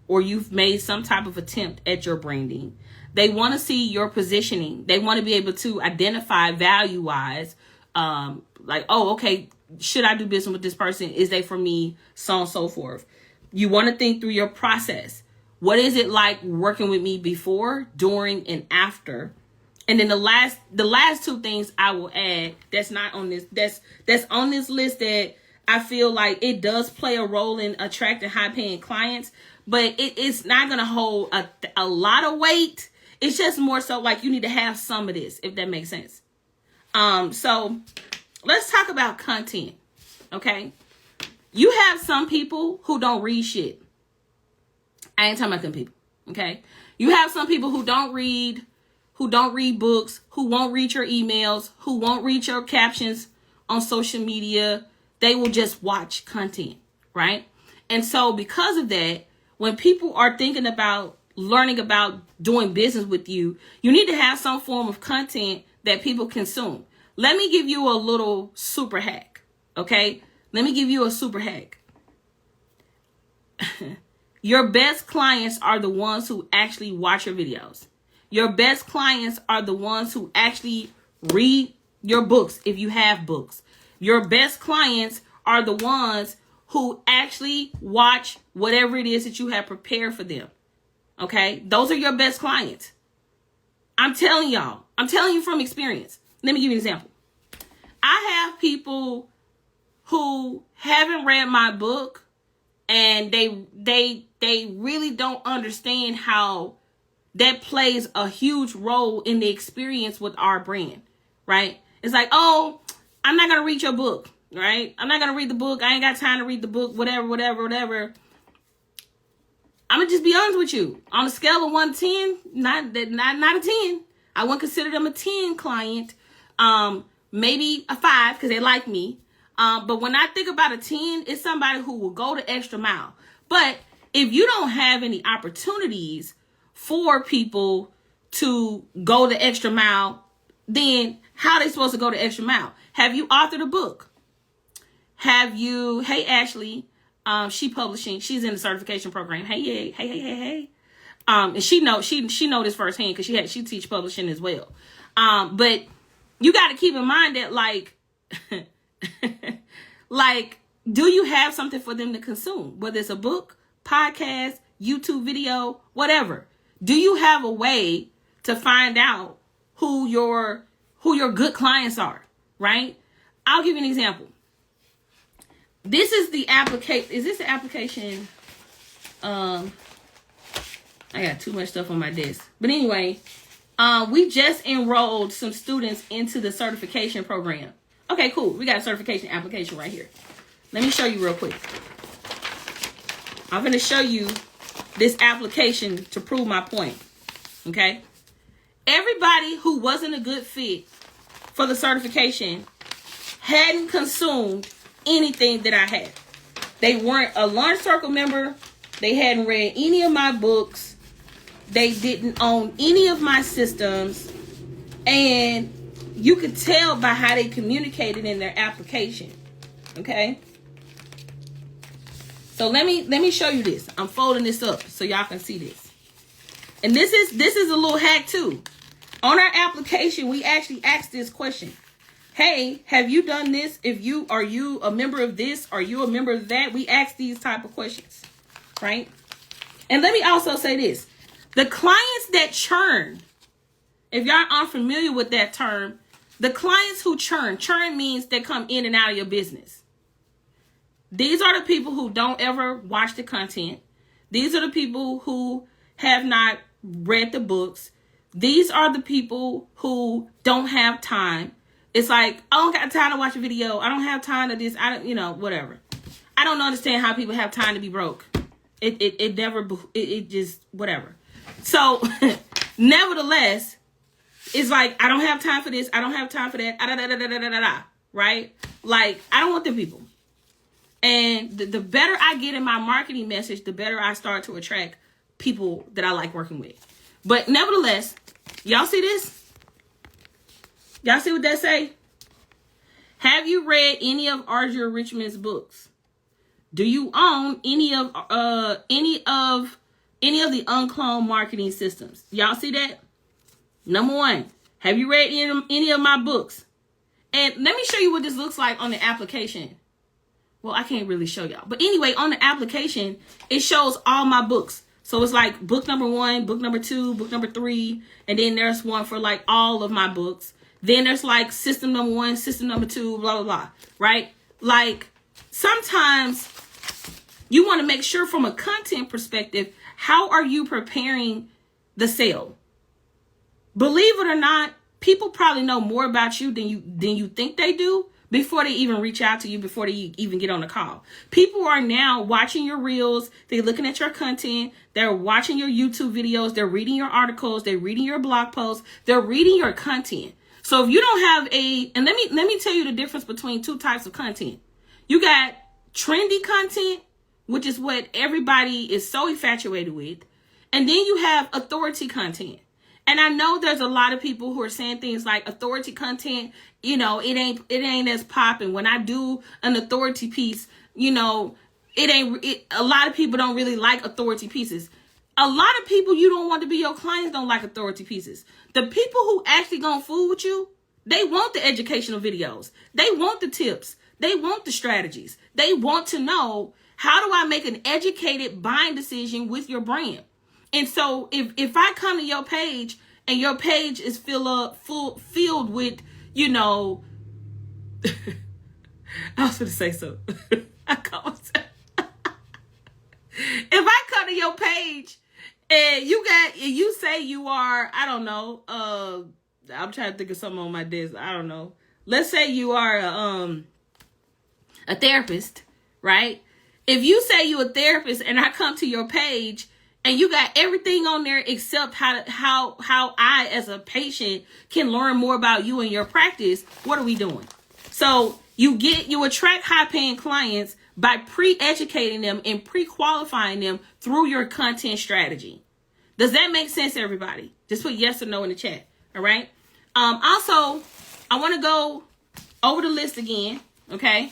or you've made some type of attempt at your branding. They want to see your positioning. They want to be able to identify value-wise, like, oh, okay, should I do business with this person? Is they for me? So on and so forth. You want to think through your process. What is it like working with me before, during, and after? And then the last two things I will add that's not on this, that's on this list that I feel like it does play a role in attracting high-paying clients, but it's not going to hold a lot of weight. It's just more so like you need to have some of this, if that makes sense. So let's talk about content, okay? You have some people who don't read shit. I ain't talking about them people, okay? You have some people who don't read books, who won't read your emails, who won't read your captions on social media. They will just watch content, right? And so because of that, when people are thinking about learning about doing business with you, you need to have some form of content that people consume. Let me give you a little super hack, okay? Let me give you a super hack. Your best clients are the ones who actually watch your videos. Your best clients are the ones who actually read your books if you have books. Your best clients are the ones who actually watch whatever it is that you have prepared for them. Okay? Those are your best clients. I'm telling y'all. I'm telling you from experience. Let me give you an example. I have people who haven't read my book and they really don't understand how that plays a huge role in the experience with our brand, right? It's like, oh, I'm not going to read your book, right? I'm not going to read the book. I ain't got time to read the book, whatever. I'm going to just be honest with you. On a scale of 1 to 10, not a 10. I wouldn't consider them a 10 client. Maybe a 5 because they like me. But when I think about a 10, it's somebody who will go the extra mile. But if you don't have any opportunities for people to go the extra mile, then how are they supposed to go the extra mile? Have you authored a book? Have you, hey, Ashley, she publishing, she's in the certification program. Hey. And she know this firsthand because she teach publishing as well. But you got to keep in mind that like do you have something for them to consume? Whether it's a book, podcast, YouTube video, whatever. Do you have a way to find out who your good clients are, right? I'll give you an example. This is the application. Is this the application? I got too much stuff on my desk. But anyway, we just enrolled some students into the certification program. Okay, cool. We got a certification application right here. Let me show you real quick. I'm going to show you this application to prove my point. Okay? Everybody who wasn't a good fit for the certification hadn't consumed anything that I had. They weren't a Launch Circle member. They hadn't read any of my books. They didn't own any of my systems. And you could tell by how they communicated in their application. Okay. So let me show you this. I'm folding this up so y'all can see this. And this is a little hack too. On our application, we actually ask this question. Hey, have you done this? Are you a member of this? Are you a member of that? We ask these type of questions, right? And let me also say this. The clients that churn, if y'all aren't familiar with that term, the clients who churn means they come in and out of your business. These are the people who don't ever watch the content. These are the people who have not read the books. These are the people who don't have time. It's like, I don't got time to watch a video. I don't have time to this. Whatever. I don't understand how people have time to be broke. It just, whatever. So, nevertheless, it's like, I don't have time for this. I don't have time for that. Right? Like, I don't want them people. And the better I get in my marketing message, the better I start to attract people that I like working with. But nevertheless, y'all see this? Y'all see what that say? Have you read any of Audria Richmond's books? Do you own any of the UnCloned marketing systems? Y'all see that? Number 1, have you read any of my books? And let me show you what this looks like on the application. Well, I can't really show y'all. But anyway, on the application, it shows all my books. So it's like book number 1, book number 2, book number 3. And then there's one for like all of my books. Then there's like system number 1, system number 2, blah, blah, blah. Right? Like sometimes you want to make sure from a content perspective, how are you preparing the sale? Believe it or not, people probably know more about you than you think they do before they even reach out to you, before they even get on the call. People are now watching your reels. They're looking at your content. They're watching your YouTube videos. They're reading your articles. They're reading your blog posts. They're reading your content. So if you don't have and let me tell you the difference between 2 types of content. You got trendy content, which is what everybody is so infatuated with. And then you have authority content. And I know there's a lot of people who are saying things like authority content, it ain't as popping. When I do an authority piece, a lot of people don't really like authority pieces. A lot of people you don't want to be your clients don't like authority pieces. The people who actually gonna fool with you, they want the educational videos. They want the tips. They want the strategies. They want to know, how do I make an educated buying decision with your brand? And so if I come to your page and your page is filled with, I was going to say so. If I come to your page and you say you are, I don't know, I'm trying to think of something on my desk. I don't know. Let's say you are a therapist, right? If you say you're a therapist and I come to your page and you got everything on there except how I, as a patient, can learn more about you and your practice, what are we doing? So you attract high-paying clients by pre-educating them and pre-qualifying them through your content strategy. Does that make sense, everybody? Just put yes or no in the chat. All right. Also, I want to go over the list again. Okay.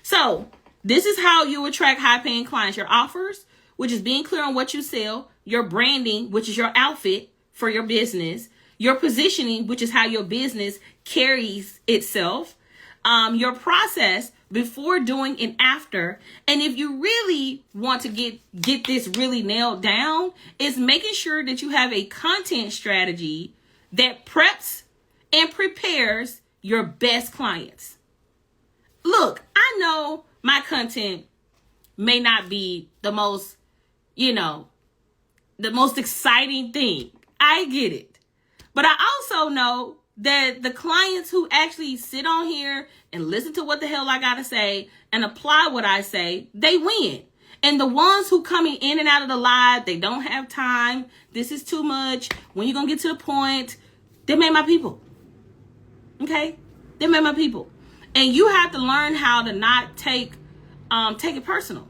So this is how you attract high-paying clients. Your offers, which is being clear on what you sell. Your branding, which is your outfit for your business. Your positioning, which is how your business carries itself. Your process before, during, and after. And if you really want to get this really nailed down, is making sure that you have a content strategy that preps and prepares your best clients. Look, I know my content may not be the most, the most exciting thing. I get it. But I also know that the clients who actually sit on here and listen to what the hell I gotta say and apply what I say, they win. And the ones who coming in and out of the live, they don't have time. This is too much. When you gonna get to the point? They made my people. Okay? They made my people. And you have to learn how to not take it personal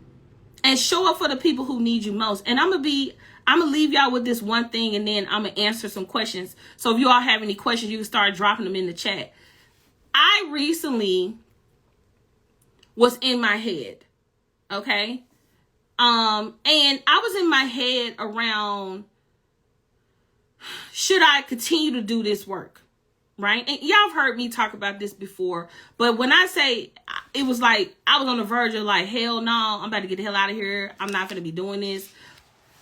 and show up for the people who need you most. And I'm I'm going to leave y'all with this one thing, and then I'm going to answer some questions. So if you all have any questions, you can start dropping them in the chat. I recently was in my head, okay? And I was in my head around, should I continue to do this work, right? And y'all have heard me talk about this before, but when I say, it was like, I was on the verge of like, hell no, I'm about to get the hell out of here. I'm not going to be doing this.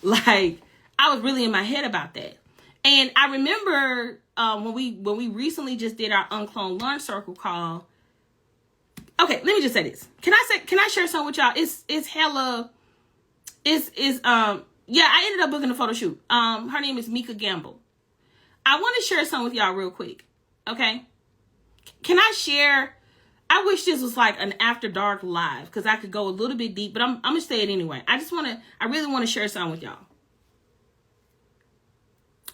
Like, I was really in my head about that. And I remember when we recently just did our UnCloned Launch Circle call. Okay, let me just say this. Can I share something with y'all? Yeah, I ended up booking a photo shoot. Her name is Mika Gamble. I want to share something with y'all real quick. Okay? Can I share? I wish this was like an after dark live, because I could go a little bit deep, but I'm gonna say it anyway. I really want to share something with y'all.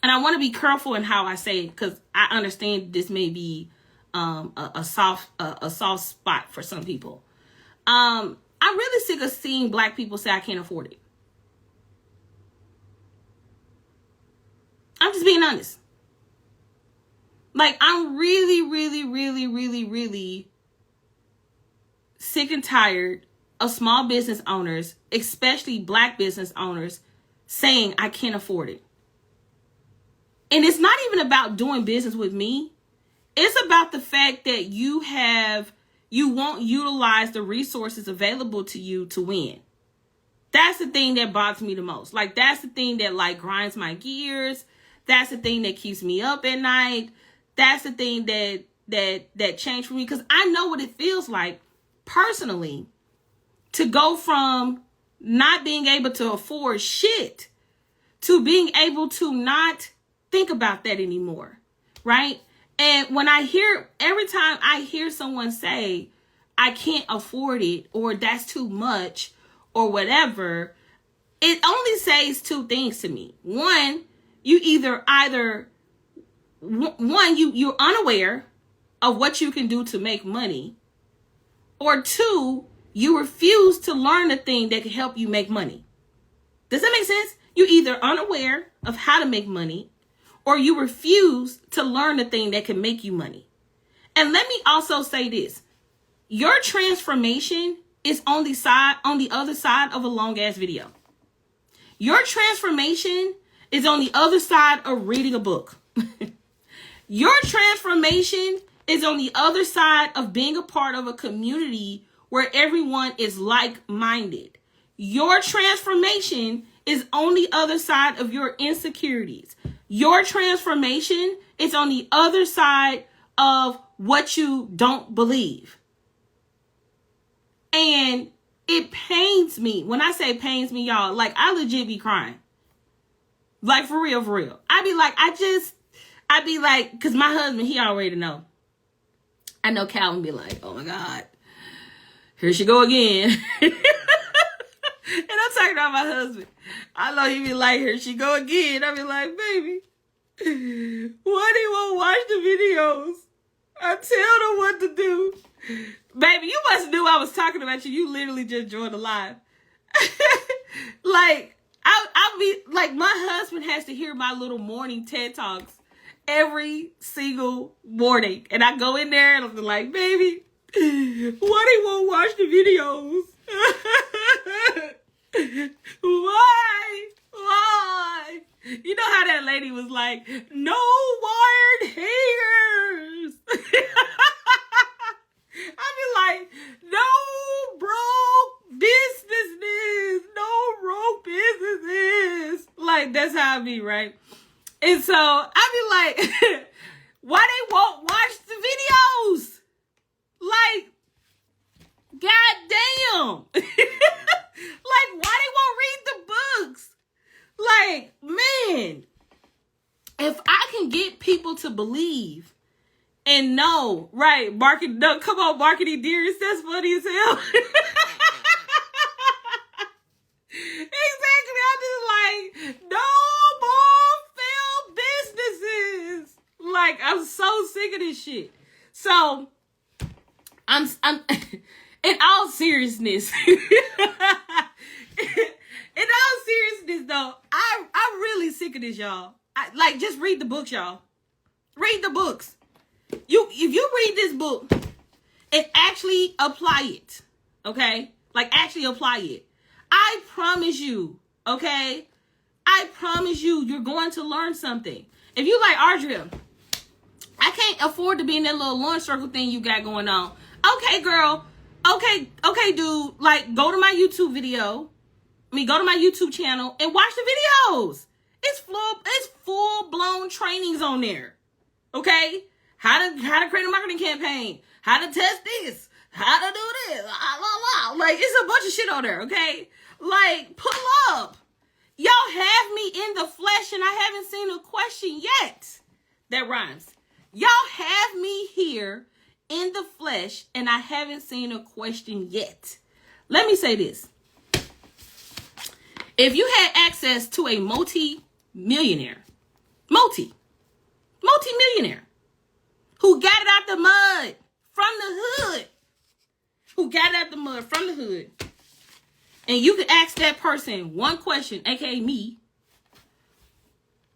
And I want to be careful in how I say it, because I understand this may be a soft spot for some people. I'm really sick of seeing Black people say I can't afford it. I'm just being honest. Like, I'm really, really, really, really, really sick and tired of small business owners, especially Black business owners, saying I can't afford it. And it's not even about doing business with me. It's about the fact that you won't utilize the resources available to you to win. That's the thing that bothers me the most. Like, that's the thing that like grinds my gears. That's the thing that keeps me up at night. That's the thing that changed for me, because I know what it feels like personally to go from not being able to afford shit to being able to not think about that anymore, right? And every time I hear someone say, I can't afford it, or that's too much, or whatever, it only says two things to me. One, you're unaware of what you can do to make money, or two, you refuse to learn the thing that can help you make money. Does that make sense? You're either unaware of how to make money, or you refuse to learn the thing that can make you money. And let me also say this. Your transformation is on the other side of a long ass video. Your transformation is on the other side of reading a book. Your transformation is on the other side of being a part of a community where everyone is like-minded. Your transformation is on the other side of your insecurities. Your transformation is on the other side of what you don't believe. And it pains me. When I say pains me, y'all, like, I legit be crying. Like, for real, for real. I'd be like, because my husband, he already know. I know Calvin be like, oh my God, here she go again. And I'm talking about my husband. I know he be like, here she go again. I be like, baby, why do you won't watch the videos? I tell them what to do. Baby, you must knew I was talking about you. You literally just joined the live. Like, I'll be like, my husband has to hear my little morning TED Talks every single morning. And I go in there and I'm like, baby, why they won't watch the videos? Why? You know how that lady was like, no wired hairs. I be like, no broke businesses. No broke businesses. Like, that's how I be, right? And so I be like, why they won't watch the videos? Like, goddamn. Like, why they won't read the books? Like, man, if I can get people to believe and know, right, marketing, no, come on, marketing dearest, that's funny as hell. Exactly, I'm just like, no more failed businesses. Like, I'm so sick of this shit. So, I'm in all seriousness, though, I sick of this, y'all. Just read the books, y'all. Read the books. If you read this book and actually apply it, okay? Actually apply it. I promise you, okay? I promise you're going to learn something. If you like, Audria, I can't afford to be in that little launch circle thing you got going on. Okay, girl. Okay, dude. Go to my YouTube video. Go to my YouTube channel and watch the videos. It's full blown trainings on there. Okay? How to create a marketing campaign. How to test this. How to do this. It's a bunch of shit on there, okay? Pull up. Y'all have me in the flesh and I haven't seen a question yet. That rhymes. Y'all have me here in the flesh and I haven't seen a question yet. Let me say this. If you had access to a multi-millionaire who got it out the mud from the hood, and you could ask that person one question, aka me,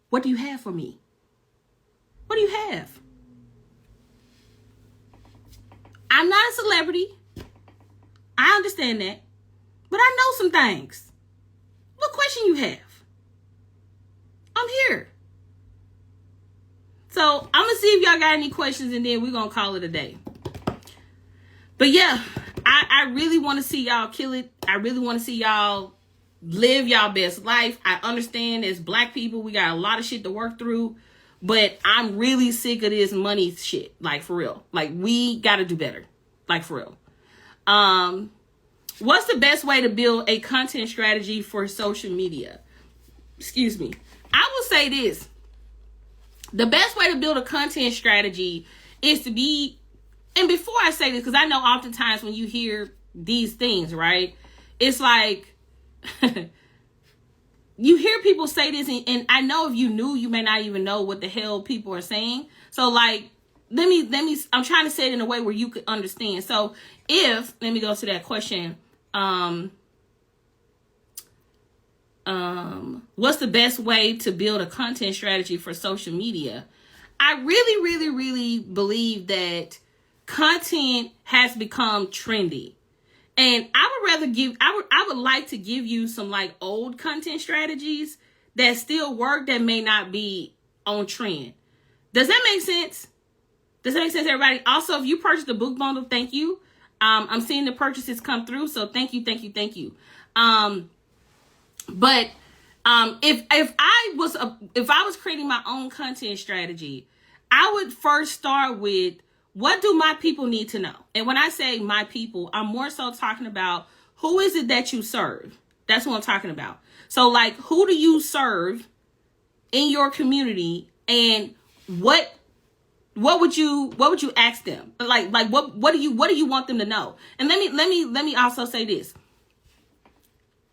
what do you have for me? What do you have? I'm not a celebrity. I understand that. But I know some things. What question you have? I'm here. So I'm going to see if y'all got any questions and then we're going to call it a day. But yeah, I really want to see y'all kill it. I really want to see y'all live y'all best life. I understand as black people, we got a lot of shit to work through. But I'm really sick of this money shit. For real. We got to do better. For real. What's the best way to build a content strategy for social media? Excuse me. I will say this. The best way to build a content strategy is to be, and before I say this, because I know oftentimes when you hear these things, right? It's you hear people say this, and I know if you knew, you may not even know what the hell people are saying. So let me, I'm trying to say it in a way where you could understand. So let me go to that question. What's the best way to build a content strategy for social media? I really, really, really believe that content has become trendy. And I would like to give you some old content strategies that still work that may not be on trend. Does that make sense? Does that make sense, everybody? Also, if you purchased the book bundle, thank you. I'm seeing the purchases come through, so thank you. But if I was creating my own content strategy, I would first start with, what do my people need to know? And when I say my people, I'm more so talking about, who is it that you serve? That's what I'm talking about. So who do you serve in your community, and what would you ask them? What do you want them to know? And let me also say this.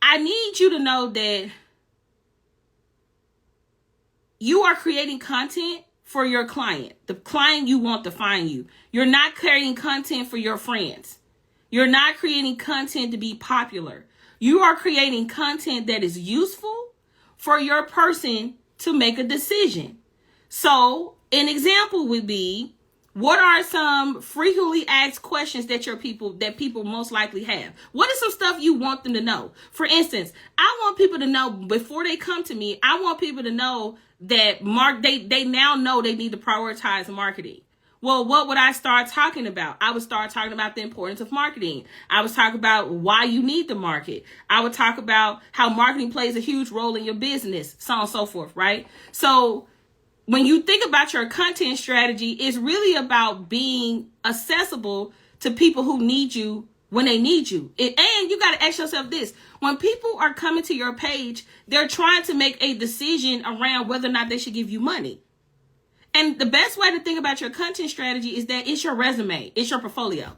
I need you to know that you are creating content for your client, the client you want to find you. You're not creating content for your friends. You're not creating content to be popular. You are creating content that is useful for your person to make a decision. So an example would be, what are some frequently asked questions that people most likely have? What is some stuff you want them to know? For instance, I want people to know before they come to me, I want people to know that they now know they need to prioritize marketing. Well, what would I start talking about? I would start talking about the importance of marketing. I would talk about why you need to market. I would talk about how marketing plays a huge role in your business, so on and so forth, right? So when you think about your content strategy, it's really about being accessible to people who need you when they need you. And you got to ask yourself this. When people are coming to your page, they're trying to make a decision around whether or not they should give you money. And the best way to think about your content strategy is that it's your resume. It's your portfolio.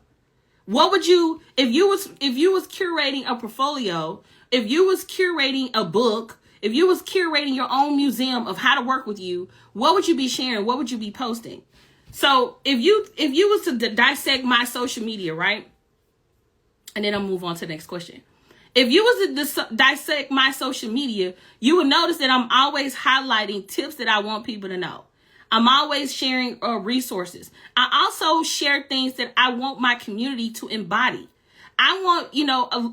What would you, if you was curating a portfolio, if you was curating a book, if you was curating your own museum of how to work with you, what would you be sharing? What would you be posting? So if you was to dissect my social media, right? And then I'll move on to the next question. If you was to dissect my social media, you would notice that I'm always highlighting tips that I want people to know. I'm always sharing resources. I also share things that I want my community to embody. I want,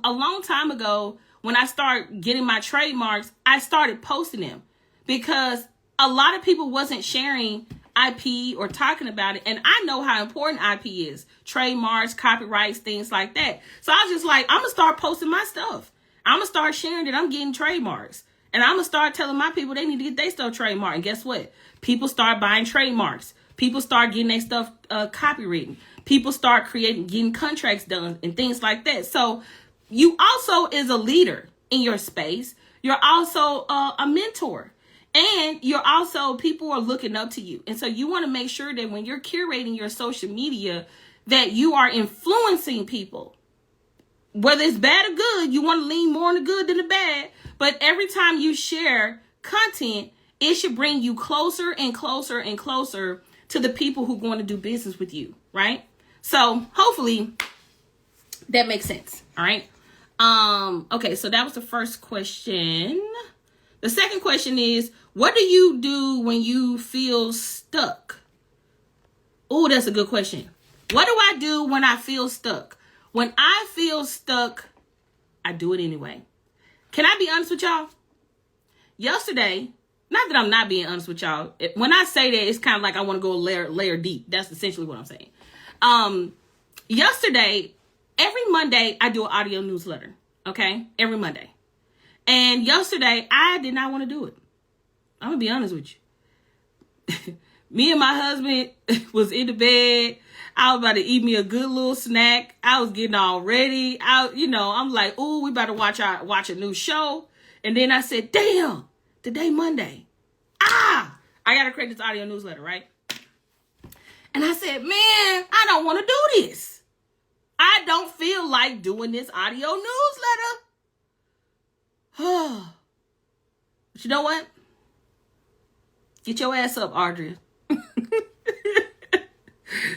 a long time ago, when I started getting my trademarks, I started posting them because a lot of people wasn't sharing IP or talking about it. And I know how important IP is. Trademarks, copyrights, things like that. So I was just like, I'm going to start posting my stuff. I'm going to start sharing that I'm getting trademarks. And I'm going to start telling my people they need to get their stuff trademarked. And guess what? People start buying trademarks. People start getting their stuff copywritten. People start getting contracts done and things like that. So you also is a leader in your space. You're also a mentor. And you're also, people are looking up to you. And so you want to make sure that when you're curating your social media, that you are influencing people. Whether it's bad or good, you want to lean more on the good than the bad. But every time you share content, it should bring you closer and closer and closer to the people who are going to do business with you, right? So hopefully that makes sense, all right? Okay, so that was the first question. The second question is, what do you do when you feel stuck? Oh, that's a good question. What do I do when I feel stuck? When I feel stuck, I do it anyway. Can I be honest with y'all? Yesterday, not that I'm not being honest with y'all. When I say that, it's kind of like I want to go a layer deep. That's essentially what I'm saying. Yesterday, every Monday, I do an audio newsletter. Okay? Every Monday. And yesterday, I did not want to do it. I'm going to be honest with you. Me and my husband was in the bed. I was about to eat me a good little snack. I was getting all ready. I'm like, ooh, we about to watch a new show. And then I said, damn, today Monday. I got to create this audio newsletter, right? And I said, man, I don't want to do this. I don't feel like doing this audio newsletter. But you know what? Get your ass up, Audria.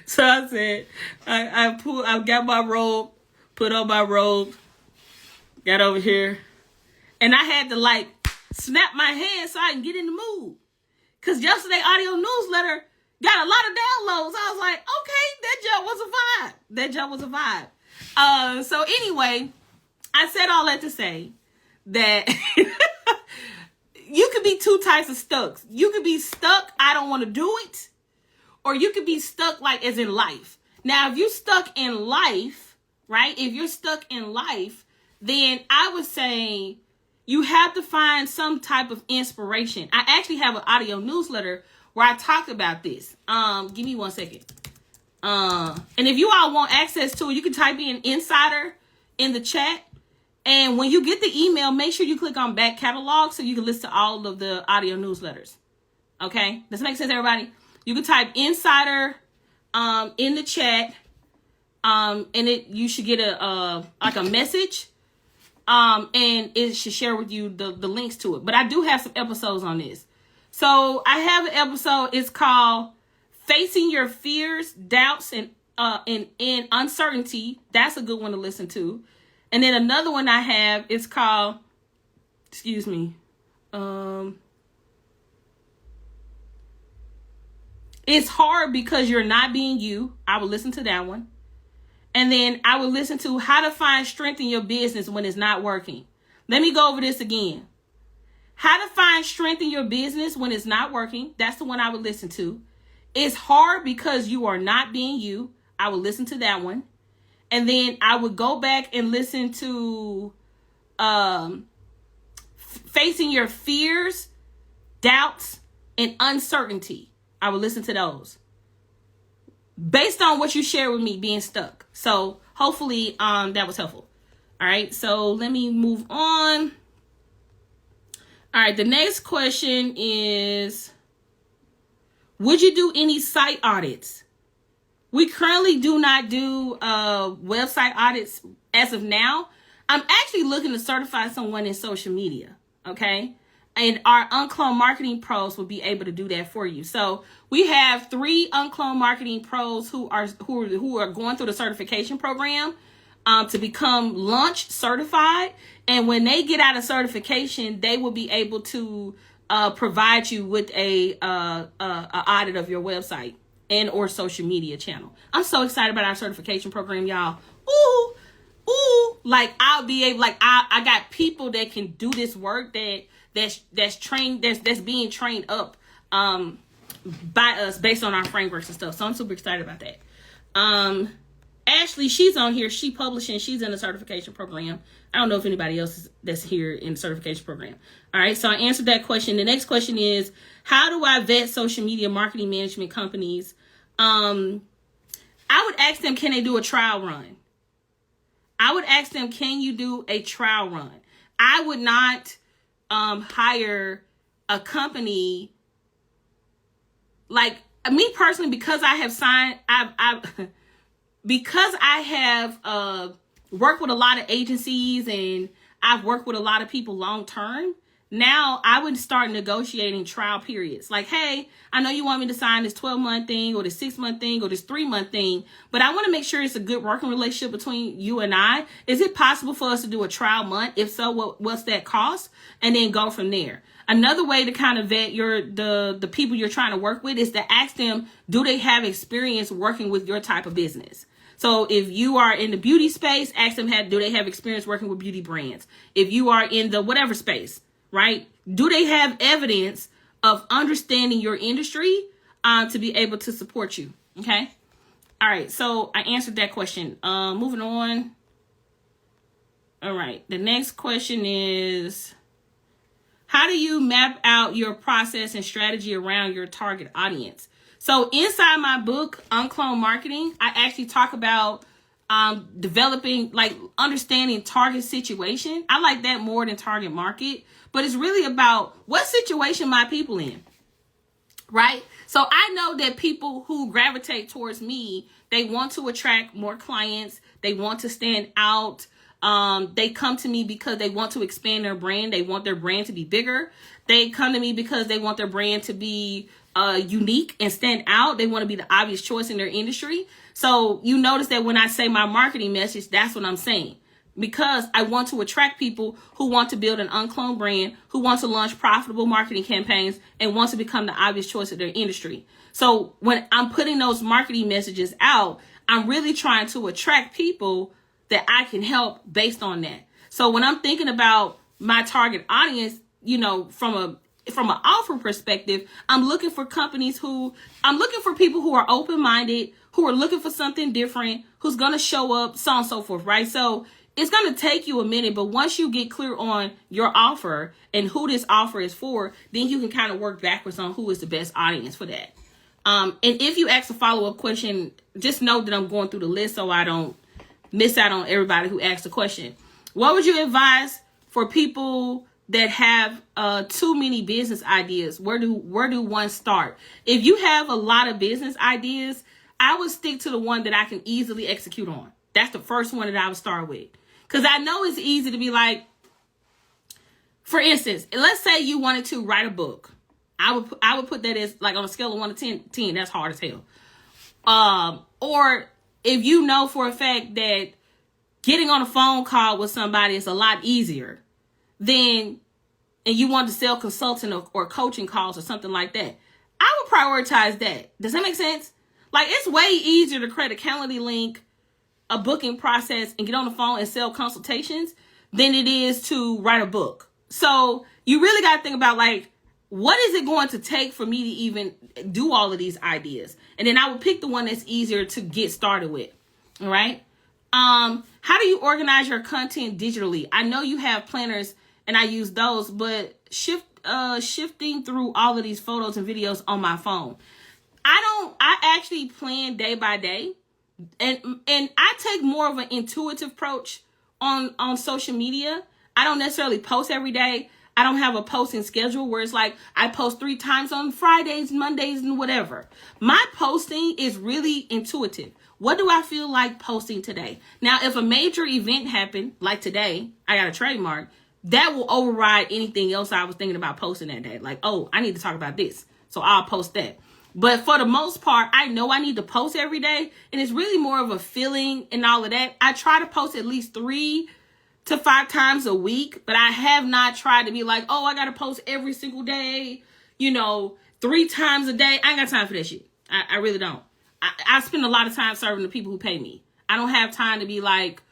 So I said, I got my robe, put on my robe, got over here, and I had to snap my hand so I can get in the mood. Cause yesterday audio newsletter got a lot of downloads. I was like, okay, that jump was a vibe. So anyway, I said all that to say that you could be two types of stuck. You could be stuck, I don't want to do it. Or you could be stuck as in life. Now, if you're stuck in life, right? If you're stuck in life, then I would say you have to find some type of inspiration. I actually have an audio newsletter where I talked about this. Give me 1 second. And if you all want access to it, you can type in Insider in the chat. And when you get the email, make sure you click on back catalog so you can listen to all of the audio newsletters. Okay? Does that make sense, everybody? You can type Insider in the chat. And you should get a message. And it should share with you the links to it. But I do have some episodes on this. So I have an episode. It's called Facing Your Fears, Doubts, and Uncertainty. That's a good one to listen to. And then another one I have is called, It's Hard Because You're Not Being You. I would listen to that one. And then I would listen to How to Find Strength in Your Business When It's Not Working. Let me go over this again. How to Find Strength in Your Business When It's Not Working. That's the one I would listen to. It's Hard Because You Are Not Being You. I would listen to that one. And then I would go back and listen to Facing Your Fears, Doubts, and Uncertainty. I would listen to those based on what you share with me being stuck. So hopefully that was helpful. All right, so let me move on. All right, the next question is, would you do any site audits? We currently do not do website audits as of now. I'm actually looking to certify someone in social media, okay? And our UnCloned Marketing Pros will be able to do that for you. So we have 3 UnCloned Marketing Pros who are going through the certification program. to become launch certified. And when they get out of certification, they will be able to provide you with a audit of your website and or social media channel. I'm so excited about our certification program, y'all. Ooh, like I'll be able, like I got people that can do this work that's trained, that's being trained up by us based on our frameworks and stuff. So I'm super excited about that. Ashley, she's on here. She publishing. She's in the certification program. I don't know if anybody else that's here in the certification program. All right. So I answered that question. The next question is, how do I vet social media marketing management companies? I would ask them, can they do a trial run? I would ask them, can you do a trial run? I would not hire a company like me personally, because I have signed, because I have worked with a lot of agencies and I've worked with a lot of people long term. Now I would start negotiating trial periods. Like, hey, I know you want me to sign this 12-month thing or this 6-month thing or this 3-month thing, but I want to make sure it's a good working relationship between you and I. Is it possible for us to do a trial month? If so, what's that cost? And then go from there. Another way to kind of vet the people you're trying to work with is to ask them, do they have experience working with your type of business? So if you are in the beauty space, ask them, do they have experience working with beauty brands? If you are in the whatever space, right? Do they have evidence of understanding your industry to be able to support you? Okay. All right. So I answered that question. Moving on. All right. The next question is, how do you map out your process and strategy around your target audience? So inside my book, UnCloned Marketing, I actually talk about developing, like understanding target situation. I like that more than target market, but it's really about what situation my people in, right? So I know that people who gravitate towards me, they want to attract more clients. They want to stand out. They come to me because they want to expand their brand. They want their brand to be bigger. They come to me because they want their brand to be unique and stand out. They want to be the obvious choice in their industry. So you notice that when I say my marketing message, that's what I'm saying, because I want to attract people who want to build an uncloned brand, who want to launch profitable marketing campaigns, and want to become the obvious choice of their industry. So when I'm putting those marketing messages out, I'm really trying to attract people that I can help based on that. So when I'm thinking about my target audience, you know, from an offer perspective, I'm looking for people who are open-minded, who are looking for something different, who's going to show up, so on and so forth, right? So it's going to take you a minute, but once you get clear on your offer and who this offer is for, then you can kind of work backwards on who is the best audience for that. And if you ask a follow-up question, just know that I'm going through the list so I don't miss out on everybody who asked a question. What would you advise for people that have too many business ideas? Where do one start? If you have a lot of business ideas, I would stick to the one that I can easily execute on. That's the first one that I would start with. Because I know it's easy to be like, for instance, let's say you wanted to write a book. I would put that as like on a scale of 1 to 10, that's hard as hell. Or if you know for a fact that getting on a phone call with somebody is a lot easier and you want to sell consulting or coaching calls or something like that, I would prioritize that. Does that make sense? Like, it's way easier to create a Calendly link, a booking process, and get on the phone and sell consultations than it is to write a book. So you really got to think about, like, what is it going to take for me to even do all of these ideas? And then I would pick the one that's easier to get started with. All right. How do you organize your content digitally? I know you have planners and I use those, but shifting through all of these photos and videos on my phone. I actually plan day by day, and I take more of an intuitive approach on social media. I don't necessarily post every day. I don't have a posting schedule where it's like I post 3 times on Fridays, Mondays, and whatever. My posting is really intuitive. What do I feel like posting today? Now, if a major event happened, like today, I got a trademark, that will override anything else I was thinking about posting that day. Like, oh, I need to talk about this, so I'll post that. But for the most part, I know I need to post every day. And it's really more of a feeling and all of that. I try to post at least 3 to 5 times a week. But I have not tried to be like, oh, I got to post every single day, 3 times a day. I ain't got time for that shit. I really don't. I spend a lot of time serving the people who pay me. I don't have time to be like,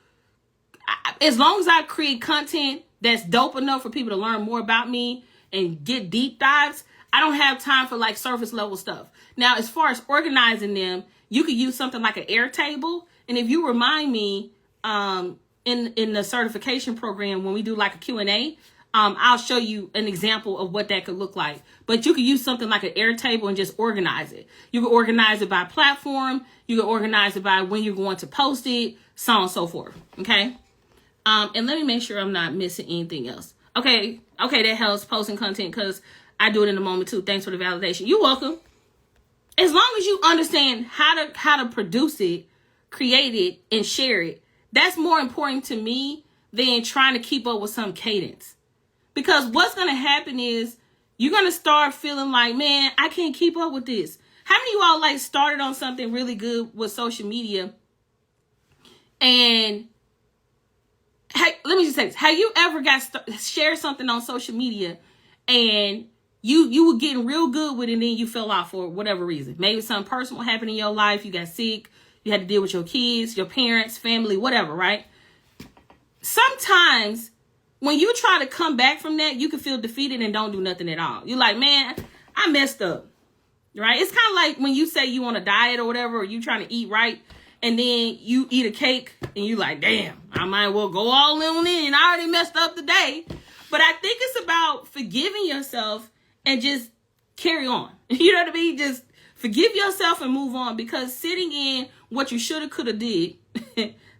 as long as I create content that's dope enough for people to learn more about me and get deep dives, I don't have time for like surface level stuff. Now, as far as organizing them, you could use something like an Airtable. And if you remind me in the certification program, when we do like a Q&A, I'll show you an example of what that could look like. But you could use something like an Airtable and just organize it. You can organize it by platform. You can organize it by when you're going to post it, so on and so forth. Okay. And let me make sure I'm not missing anything else. Okay, that helps posting content because I do it in a moment too. Thanks for the validation. You're welcome. As long as you understand how to produce it, create it, and share it, that's more important to me than trying to keep up with some cadence. Because what's going to happen is you're going to start feeling like, man, I can't keep up with this. How many of you all like started on something really good with social media? And let me just say this. Have you ever shared something on social media and you were getting real good with it and then you fell off for whatever reason? Maybe something personal happened in your life. You got sick. You had to deal with your kids, your parents, family, whatever, right? Sometimes when you try to come back from that, you can feel defeated and don't do nothing at all. You're like, man, I messed up, right? It's kind of like when you say you on a diet or whatever, or you trying to eat right, and then you eat a cake and you like, damn, I might as well go all in and I already messed up today. But I think it's about forgiving yourself and just carry on. You know what I mean? Just forgive yourself and move on, because sitting in what you should have, could have did,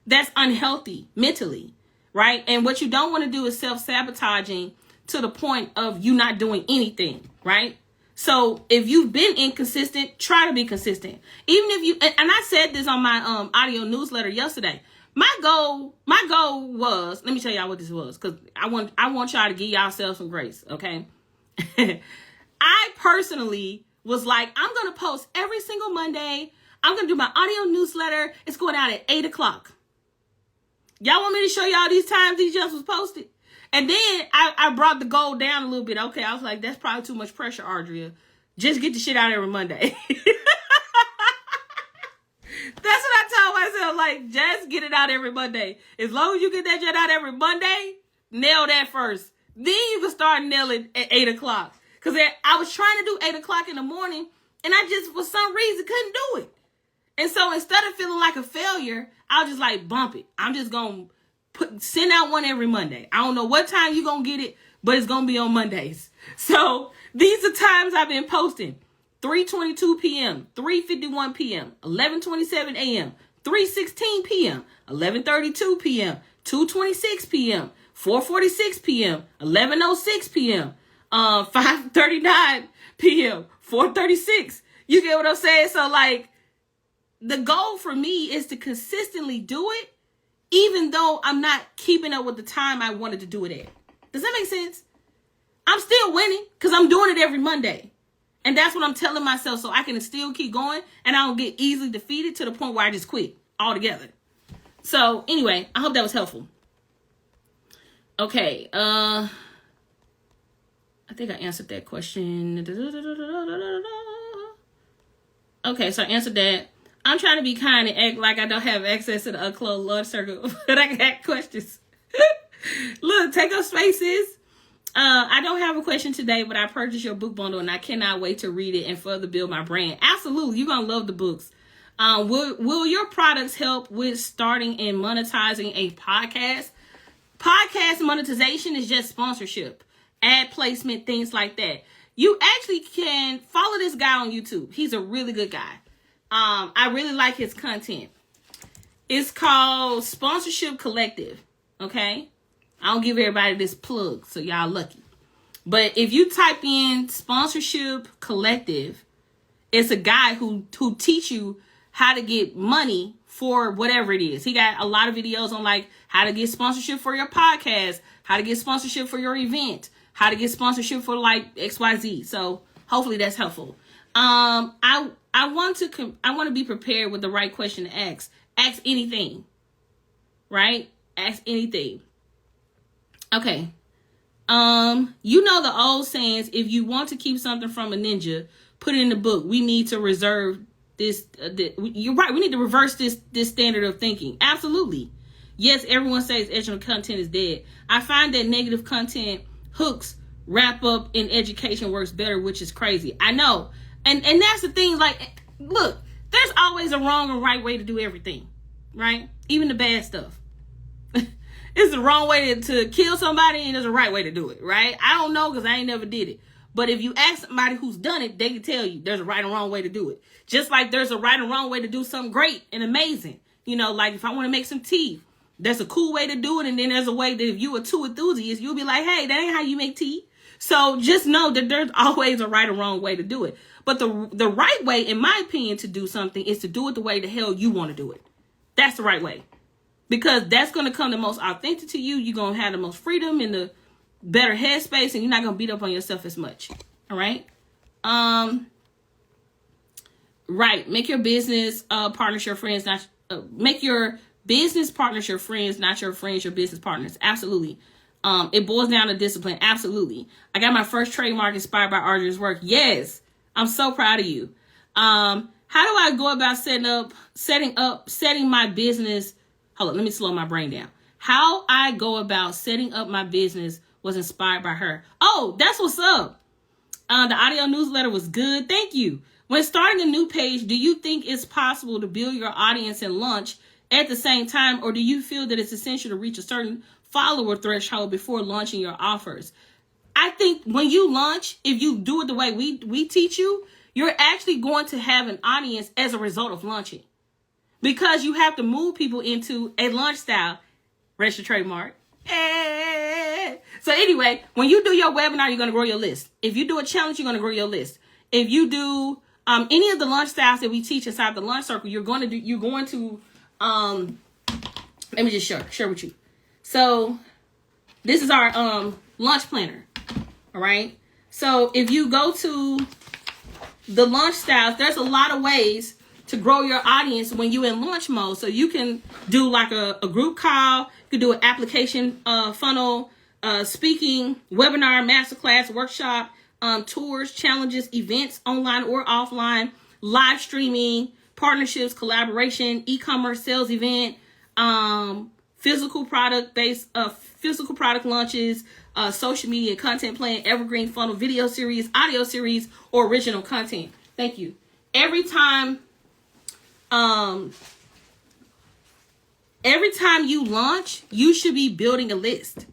that's unhealthy mentally. Right? And what you don't want to do is self-sabotaging to the point of you not doing anything, right? So if you've been inconsistent, try to be consistent. Even if you, and I said this on my audio newsletter yesterday, my goal was, let me tell y'all what this was, because I want y'all to give yourself some grace, okay? I personally was like, I'm going to post every single Monday. I'm going to do my audio newsletter. It's going out at 8 o'clock. Y'all want me to show y'all these times these just was posted? And then I brought the goal down a little bit. Okay, I was like, that's probably too much pressure, Audria. Just get the shit out every Monday. That's what I told myself. Like, just get it out every Monday. As long as you get that shit out every Monday, nail that first. Then you can start nailing at 8 o'clock. Because I was trying to do 8 o'clock in the morning, and I just, for some reason, couldn't do it. And so instead of feeling like a failure, I'll just like bump it. I'm just going to send out one every Monday. I don't know what time you're going to get it, but it's going to be on Mondays. So these are times I've been posting. 3:22 p.m., 3:51 p.m., 11:27 a.m., 3:16 p.m., 11:32 p.m., 2:26 p.m., 4:46 p.m., 11:06 p.m., 5:39 p.m., 4:36. You get what I'm saying? So like, the goal for me is to consistently do it, even though I'm not keeping up with the time I wanted to do it at. Does that make sense? I'm still winning because I'm doing it every Monday. And that's what I'm telling myself, so I can still keep going and I don't get easily defeated to the point where I just quit altogether. So anyway, I hope that was helpful. Okay. I think I answered that question. Okay, so I answered that. I'm trying to be kind and act like I don't have access to the UnCloned Launch Circle, but I got questions. Look, take up spaces. I don't have a question today, but I purchased your book bundle and I cannot wait to read it and further build my brand. Absolutely. You're going to love the books. Will your products help with starting and monetizing a podcast? Podcast monetization is just sponsorship, ad placement, things like that. You actually can follow this guy on YouTube. He's a really good guy. I really like his content. It's called Sponsorship Collective. Okay. I don't give everybody this plug, so y'all lucky. But if you type in Sponsorship Collective, it's a guy who teach you how to get money for whatever it is. He got a lot of videos on like how to get sponsorship for your podcast, how to get sponsorship for your event, how to get sponsorship for like XYZ. So hopefully that's helpful. I want to be prepared with the right question to ask. Ask anything, right? Ask anything. Okay. You know the old sayings, if you want to keep something from a ninja, put it in the book. We need to reserve this. You're right. We need to reverse this standard of thinking. Absolutely. Yes, everyone says educational content is dead. I find that negative content hooks wrap up in education works better, which is crazy. I know. And that's the thing. Like, look, there's always a wrong and right way to do everything, right? Even the bad stuff. It's the wrong way to kill somebody, and there's a right way to do it, right? I don't know because I ain't never did it. But if you ask somebody who's done it, they can tell you there's a right and wrong way to do it. Just like there's a right and wrong way to do something great and amazing. You know, like if I want to make some tea, there's a cool way to do it. And then there's a way that if you are too enthusiast, you'll be like, hey, that ain't how you make tea. So just know that there's always a right or wrong way to do it. But the right way, in my opinion, to do something is to do it the way the hell you want to do it. That's the right way. Because that's going to come the most authentic to you. You're going to have the most freedom and the better headspace, and you're not going to beat up on yourself as much. All right. Right. Make your business partners your friends, not make your business partners your friends, not your friends your business partners. Absolutely. It boils down to discipline. Absolutely. I got my first trademark inspired by Audra's work. Yes. I'm so proud of you. How do I go about setting my business? Hold on, let me slow my brain down. How I go about setting up my business was inspired by her. Oh, that's what's up. The audio newsletter was good. Thank you. When starting a new page, do you think it's possible to build your audience and launch at the same time, or do you feel that it's essential to reach a certain follower threshold before launching your offers? I think when you launch, if you do it the way we teach you, you're actually going to have an audience as a result of launching. Because you have to move people into a launch style. Register trademark. So anyway, when you do your webinar, you're going to grow your list. If you do a challenge, you're going to grow your list. If you do any of the launch styles that we teach inside the launch circle, you're going to let me just share with you. So this is our launch planner. All right. So if you go to the launch styles, there's a lot of ways to grow your audience when you're in launch mode. So you can do like a group call, you can do an application funnel, speaking, webinar, masterclass, workshop, tours, challenges, events, online or offline, live streaming, partnerships, collaboration, e-commerce sales event, physical product launches, social media content plan, evergreen funnel, video series, audio series, or original content. Thank you. Every time you launch, you should be building a list.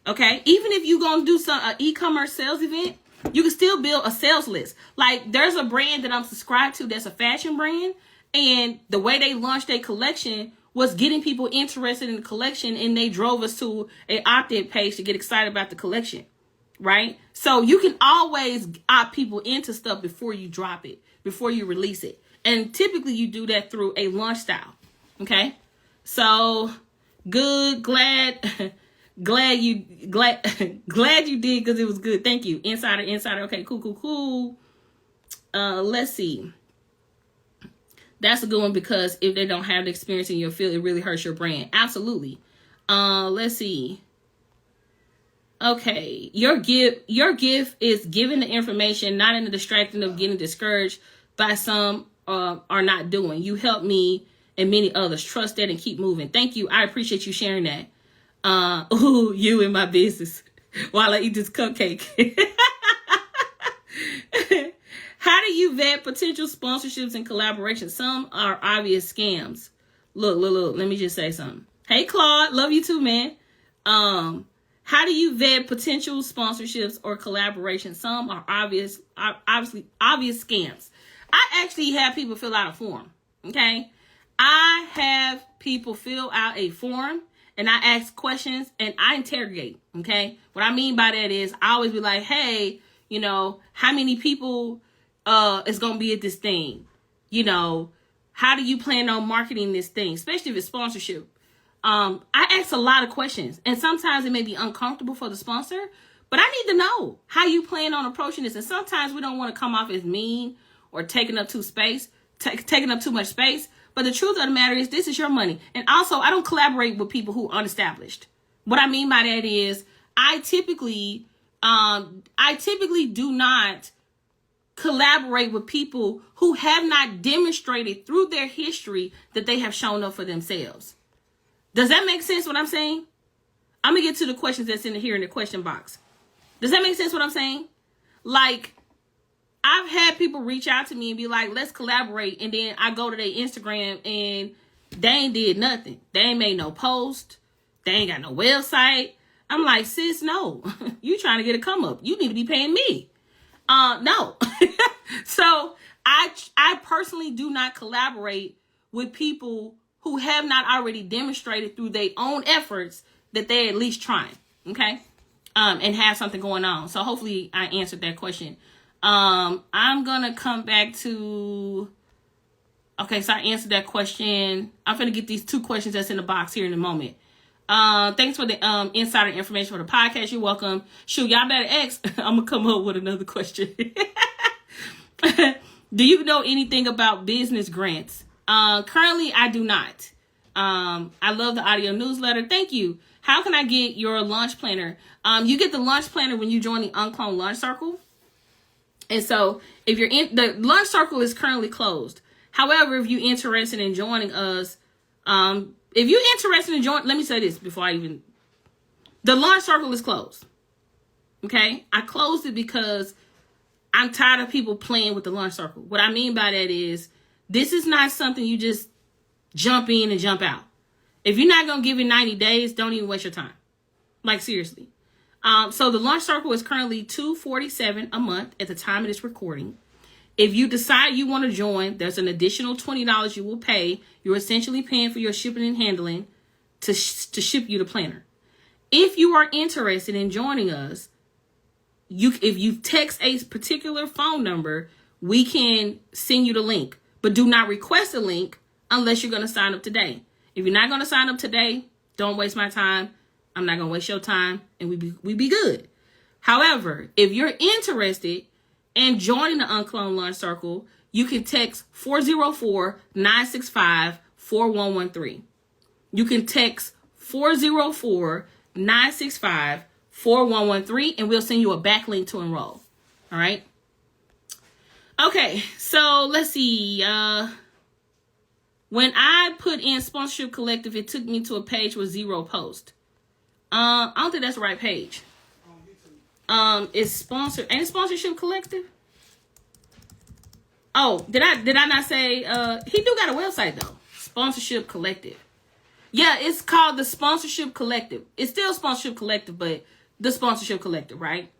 Okay? Even if you're going to do some e-commerce sales event, you can still build a sales list. Like there's a brand that I'm subscribed to that's a fashion brand, and the way they launched their collection was getting people interested in the collection, and they drove us to an opt-in page to get excited about the collection, right? So you can always opt people into stuff before you drop it, before you release it. And typically you do that through a launch style. Okay. So good. Glad you did, because it was good. Thank you. Insider. Okay, cool. Let's see. That's a good one, because if they don't have the experience in your field, it really hurts your brand. Absolutely. Let's see. Okay. Your gift is giving the information, not in the distracting of getting discouraged by some are not doing. You help me and many others. Trust that and keep moving. Thank you. I appreciate you sharing that. You in my business while I eat this cupcake. How do you vet potential sponsorships and collaborations? Some are obvious scams. Look. Let me just say something. Hey, Claude. Love you too, man. How do you vet potential sponsorships or collaborations? Some are obvious scams. I actually have people fill out a form. Okay. I have people fill out a form, and I ask questions and I interrogate. Okay. What I mean by that is I always be like, hey, how many people is going to be at this thing? How do you plan on marketing this thing? Especially if it's sponsorship. I ask a lot of questions, and sometimes it may be uncomfortable for the sponsor, But I need to know how you plan on approaching this. And sometimes we don't want to come off as mean or taking up too much space. But the truth of the matter is, this is your money. And also, I don't collaborate with people who are unestablished. What I mean by that is, I typically do not collaborate with people who have not demonstrated through their history that they have shown up for themselves. Does that make sense what I'm saying? I'm going to get to the questions that's here in the question box. Does that make sense what I'm saying? Like, I've had people reach out to me and be like, let's collaborate. And then I go to their Instagram and they ain't did nothing. They ain't made no post. They ain't got no website. I'm like, sis, no. You trying to get a come up. You need to be paying me. No. So I personally do not collaborate with people who have not already demonstrated through their own efforts that they're at least trying. Okay. And have something going on. So hopefully I answered that question. I'm going to come back to, okay, so I answered that question. I'm going to get these 2 questions that's in the box here in a moment. Thanks for the insider information for the podcast. You're welcome. Shoot, y'all better ask. I'm going to come up with another question. Do you know anything about business grants? Currently, I do not. I love the audio newsletter. Thank you. How can I get your launch planner? You get the launch planner when you join the UnCloned Launch Circle. And so if you're in the launch circle is currently closed. However, if you're interested in joining us, let me say this before the launch circle is closed. Okay. I closed it because I'm tired of people playing with the launch circle. What I mean by that is, this is not something you just jump in and jump out. If you're not going to give it 90 days, don't even waste your time. Like, seriously. So the launch circle is currently $247 a month at the time of this recording. If you decide you want to join, there's an additional $20 you will pay. You're essentially paying for your shipping and handling to ship you the planner. If you are interested in joining us, if you text a particular phone number, we can send you the link. But do not request a link unless you're going to sign up today. If you're not going to sign up today, don't waste my time. I'm not going to waste your time, and we be good. However, if you're interested in joining the UnCloned Launch Circle, you can text 404-965-4113. You can text 404-965-4113, and we'll send you a backlink to enroll. All right? Okay, so let's see. When I put in Sponsorship Collective, it took me to a page with 0 posts. I don't think that's the right page. It's sponsored. Ain't it Sponsorship Collective? Oh, did I not say? He do got a website though. Sponsorship Collective. Yeah, it's called the Sponsorship Collective. It's still Sponsorship Collective, but the Sponsorship Collective, right?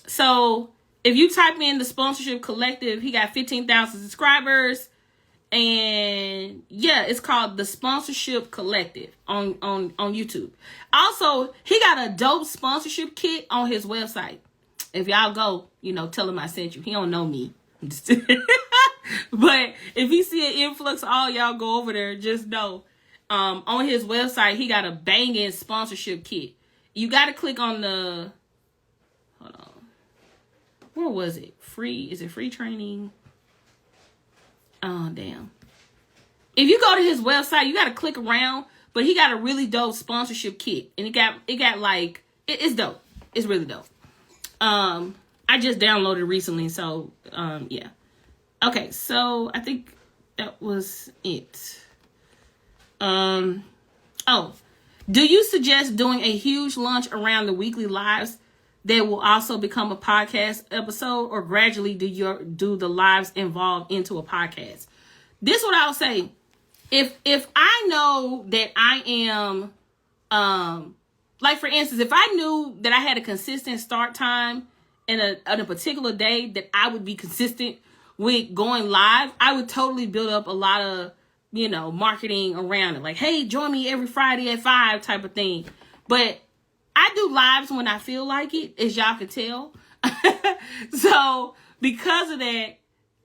So if you type in the Sponsorship Collective, he got 15,000 subscribers. And yeah, it's called the Sponsorship Collective on YouTube. Also, he got a dope sponsorship kit on his website. If y'all go, tell him I sent you. He don't know me. But if he see an influx of all y'all go over there, just know. On his website, he got a banging sponsorship kit. You got to click on the, hold on. Where was it? Free? Is it free training? Oh, damn. If you go to his website, you got to click around, but he got a really dope sponsorship kit. And it got like, it's dope. It's really dope. I just downloaded it recently. So, yeah. Okay. So I think that was it. Do you suggest doing a huge launch around the weekly lives that will also become a podcast episode, or gradually do the lives evolve into a podcast? This is what I'll say. If I know that I am, like for instance, if I knew that I had a consistent start time in a particular day that I would be consistent with going live, I would totally build up a lot of, marketing around it. Like, hey, join me every Friday at 5 type of thing. But I do lives when I feel like it, as y'all can tell. So because of that,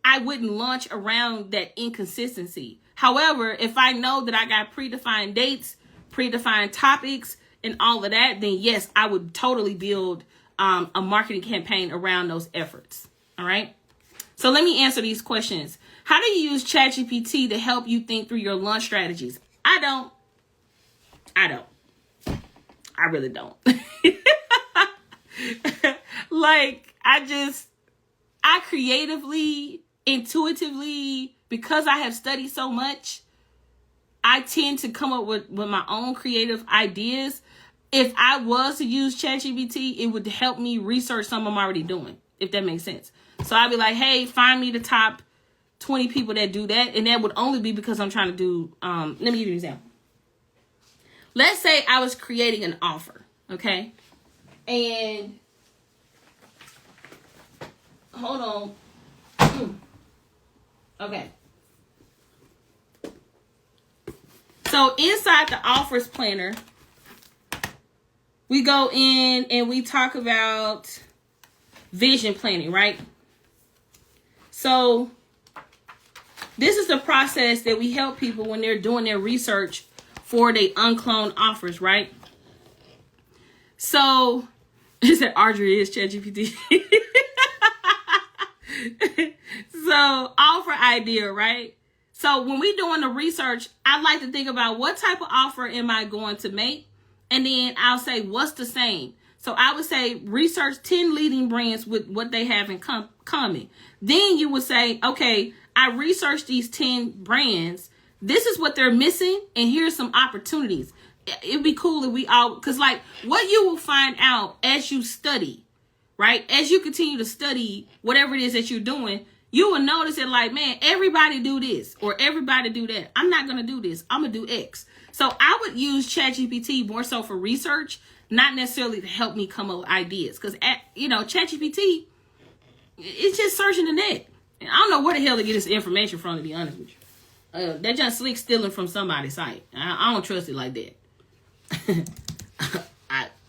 I wouldn't launch around that inconsistency. However, if I know that I got predefined dates, predefined topics, and all of that, then yes, I would totally build a marketing campaign around those efforts. All right. So let me answer these questions. How do you use ChatGPT to help you think through your launch strategies? I don't. I really don't. Like, I creatively, intuitively, because I have studied so much, I tend to come up with my own creative ideas. If I was to use ChatGPT, it would help me research something I'm already doing, if that makes sense. So I'd be like, hey, find me the top 20 people that do that. And that would only be because I'm trying to do, let me give you an example. Let's say I was creating an offer, okay? And, hold on. Okay. So inside the offers planner, we go in and we talk about vision planning, right? So this is the process that we help people when they're doing their research for their uncloned offers, right? So, is that Audria is ChatGPT? So, offer idea, right? So, when we're doing the research, I like to think about what type of offer am I going to make? And then I'll say, what's the same? So, I would say, research 10 leading brands with what they have in common. Then you would say, okay, I researched these 10 brands. This is what they're missing, and here's some opportunities. It'd be cool if we all, because like what you will find out as you study, right? As you continue to study whatever it is that you're doing, you will notice that like, man, everybody do this or everybody do that. I'm not going to do this. I'm going to do X. So I would use ChatGPT more so for research, not necessarily to help me come up with ideas. Because, ChatGPT, it's just searching the net. And I don't know where the hell to get this information from, to be honest with you. That just slick stealing from somebody's site. I don't trust it like that.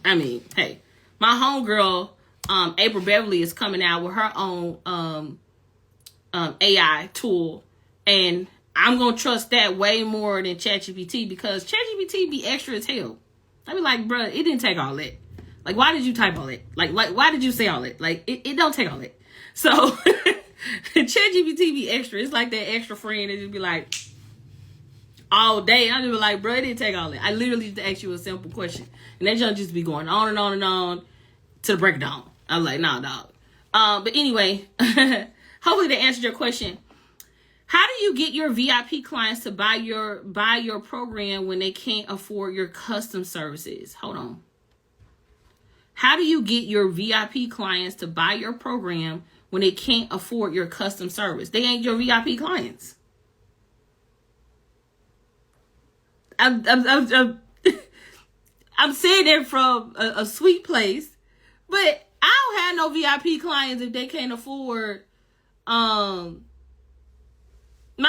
I mean, hey, my homegirl, April Beverly, is coming out with her own AI tool, and I'm gonna trust that way more than ChatGPT because ChatGPT be extra as hell. I be like, bruh, it didn't take all that. Like, why did you type all that? Like why did you say all that? Like, it don't take all that. So ChatGPT be extra. It's like that extra friend that just be like all day. I just be like, bro, it didn't take all that. I literally just asked you a simple question, and that just be going on and on and on to the break of dawn. I was like, nah, dog. But anyway, hopefully that answered your question. How do you get your VIP clients to buy your program when they can't afford your custom services? Hold on. How do you get your VIP clients to buy your program when they can't afford your custom service? They ain't your VIP clients. I'm saying that from a sweet place, but I don't have no VIP clients if they can't afford my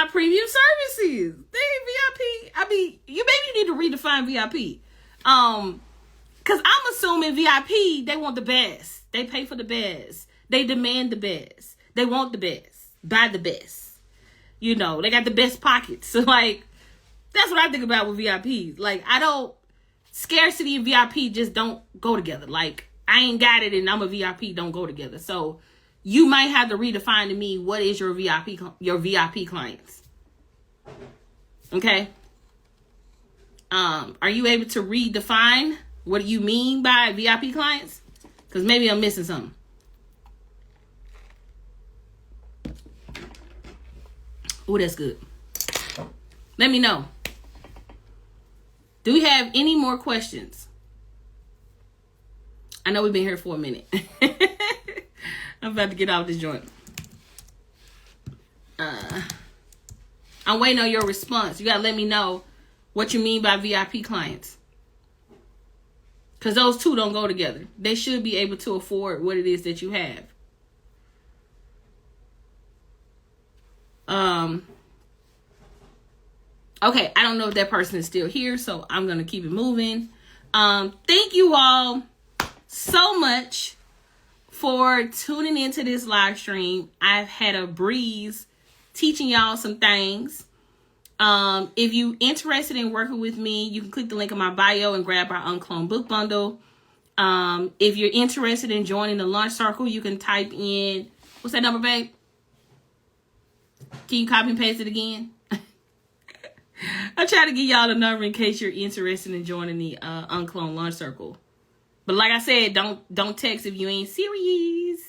premium services. They ain't VIP. I mean, you maybe need to redefine VIP. Because I'm assuming VIP, they want the best. They pay for the best. They demand the best. They want the best. Buy the best. They got the best pockets. So, like, that's what I think about with VIPs. Like, scarcity and VIP just don't go together. Like, I ain't got it and I'm a VIP don't go together. So, you might have to redefine to me what is your VIP clients. Okay? Are you able to redefine what you mean by VIP clients? Because maybe I'm missing something. Oh, that's good. Let me know. Do we have any more questions? I know we've been here for a minute. I'm about to get off this joint. I'm waiting on your response. You got to let me know what you mean by VIP clients. Because those two don't go together. They should be able to afford what it is that you have. Okay, I don't know if that person is still here, so I'm going to keep it moving. Thank you all so much for tuning into this live stream. I've had a breeze teaching y'all some things. If you're interested in working with me, you can click the link in my bio and grab our UnCloned book bundle. If you're interested in joining the Launch Circle, you can type in, what's that number, babe? Can you copy and paste it again? I try to give y'all the number in case you're interested in joining the UnCloned Launch Circle. But like I said, don't text if you ain't serious.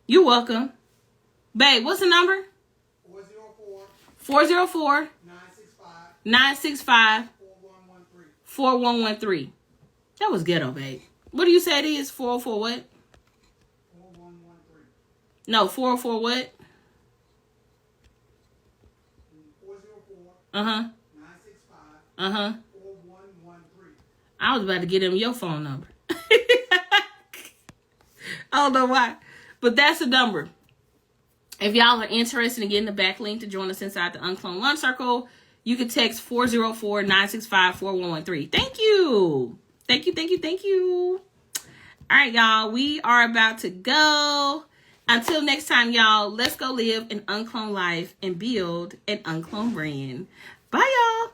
You're welcome. Babe, what's the number? 404 965 4113. That was ghetto, babe. What do you say it is? 404 what? 4113. No, 404 what? 404 965 4113. I was about to get him your phone number. I don't know why. But that's the number. If y'all are interested in getting the backlink to join us inside the UnCloned Launch Circle, you can text 404-965-4113. Thank you. Thank you. All right, y'all. We are about to go. Until next time, y'all, let's go live an uncloned life and build an uncloned brand. Bye, y'all.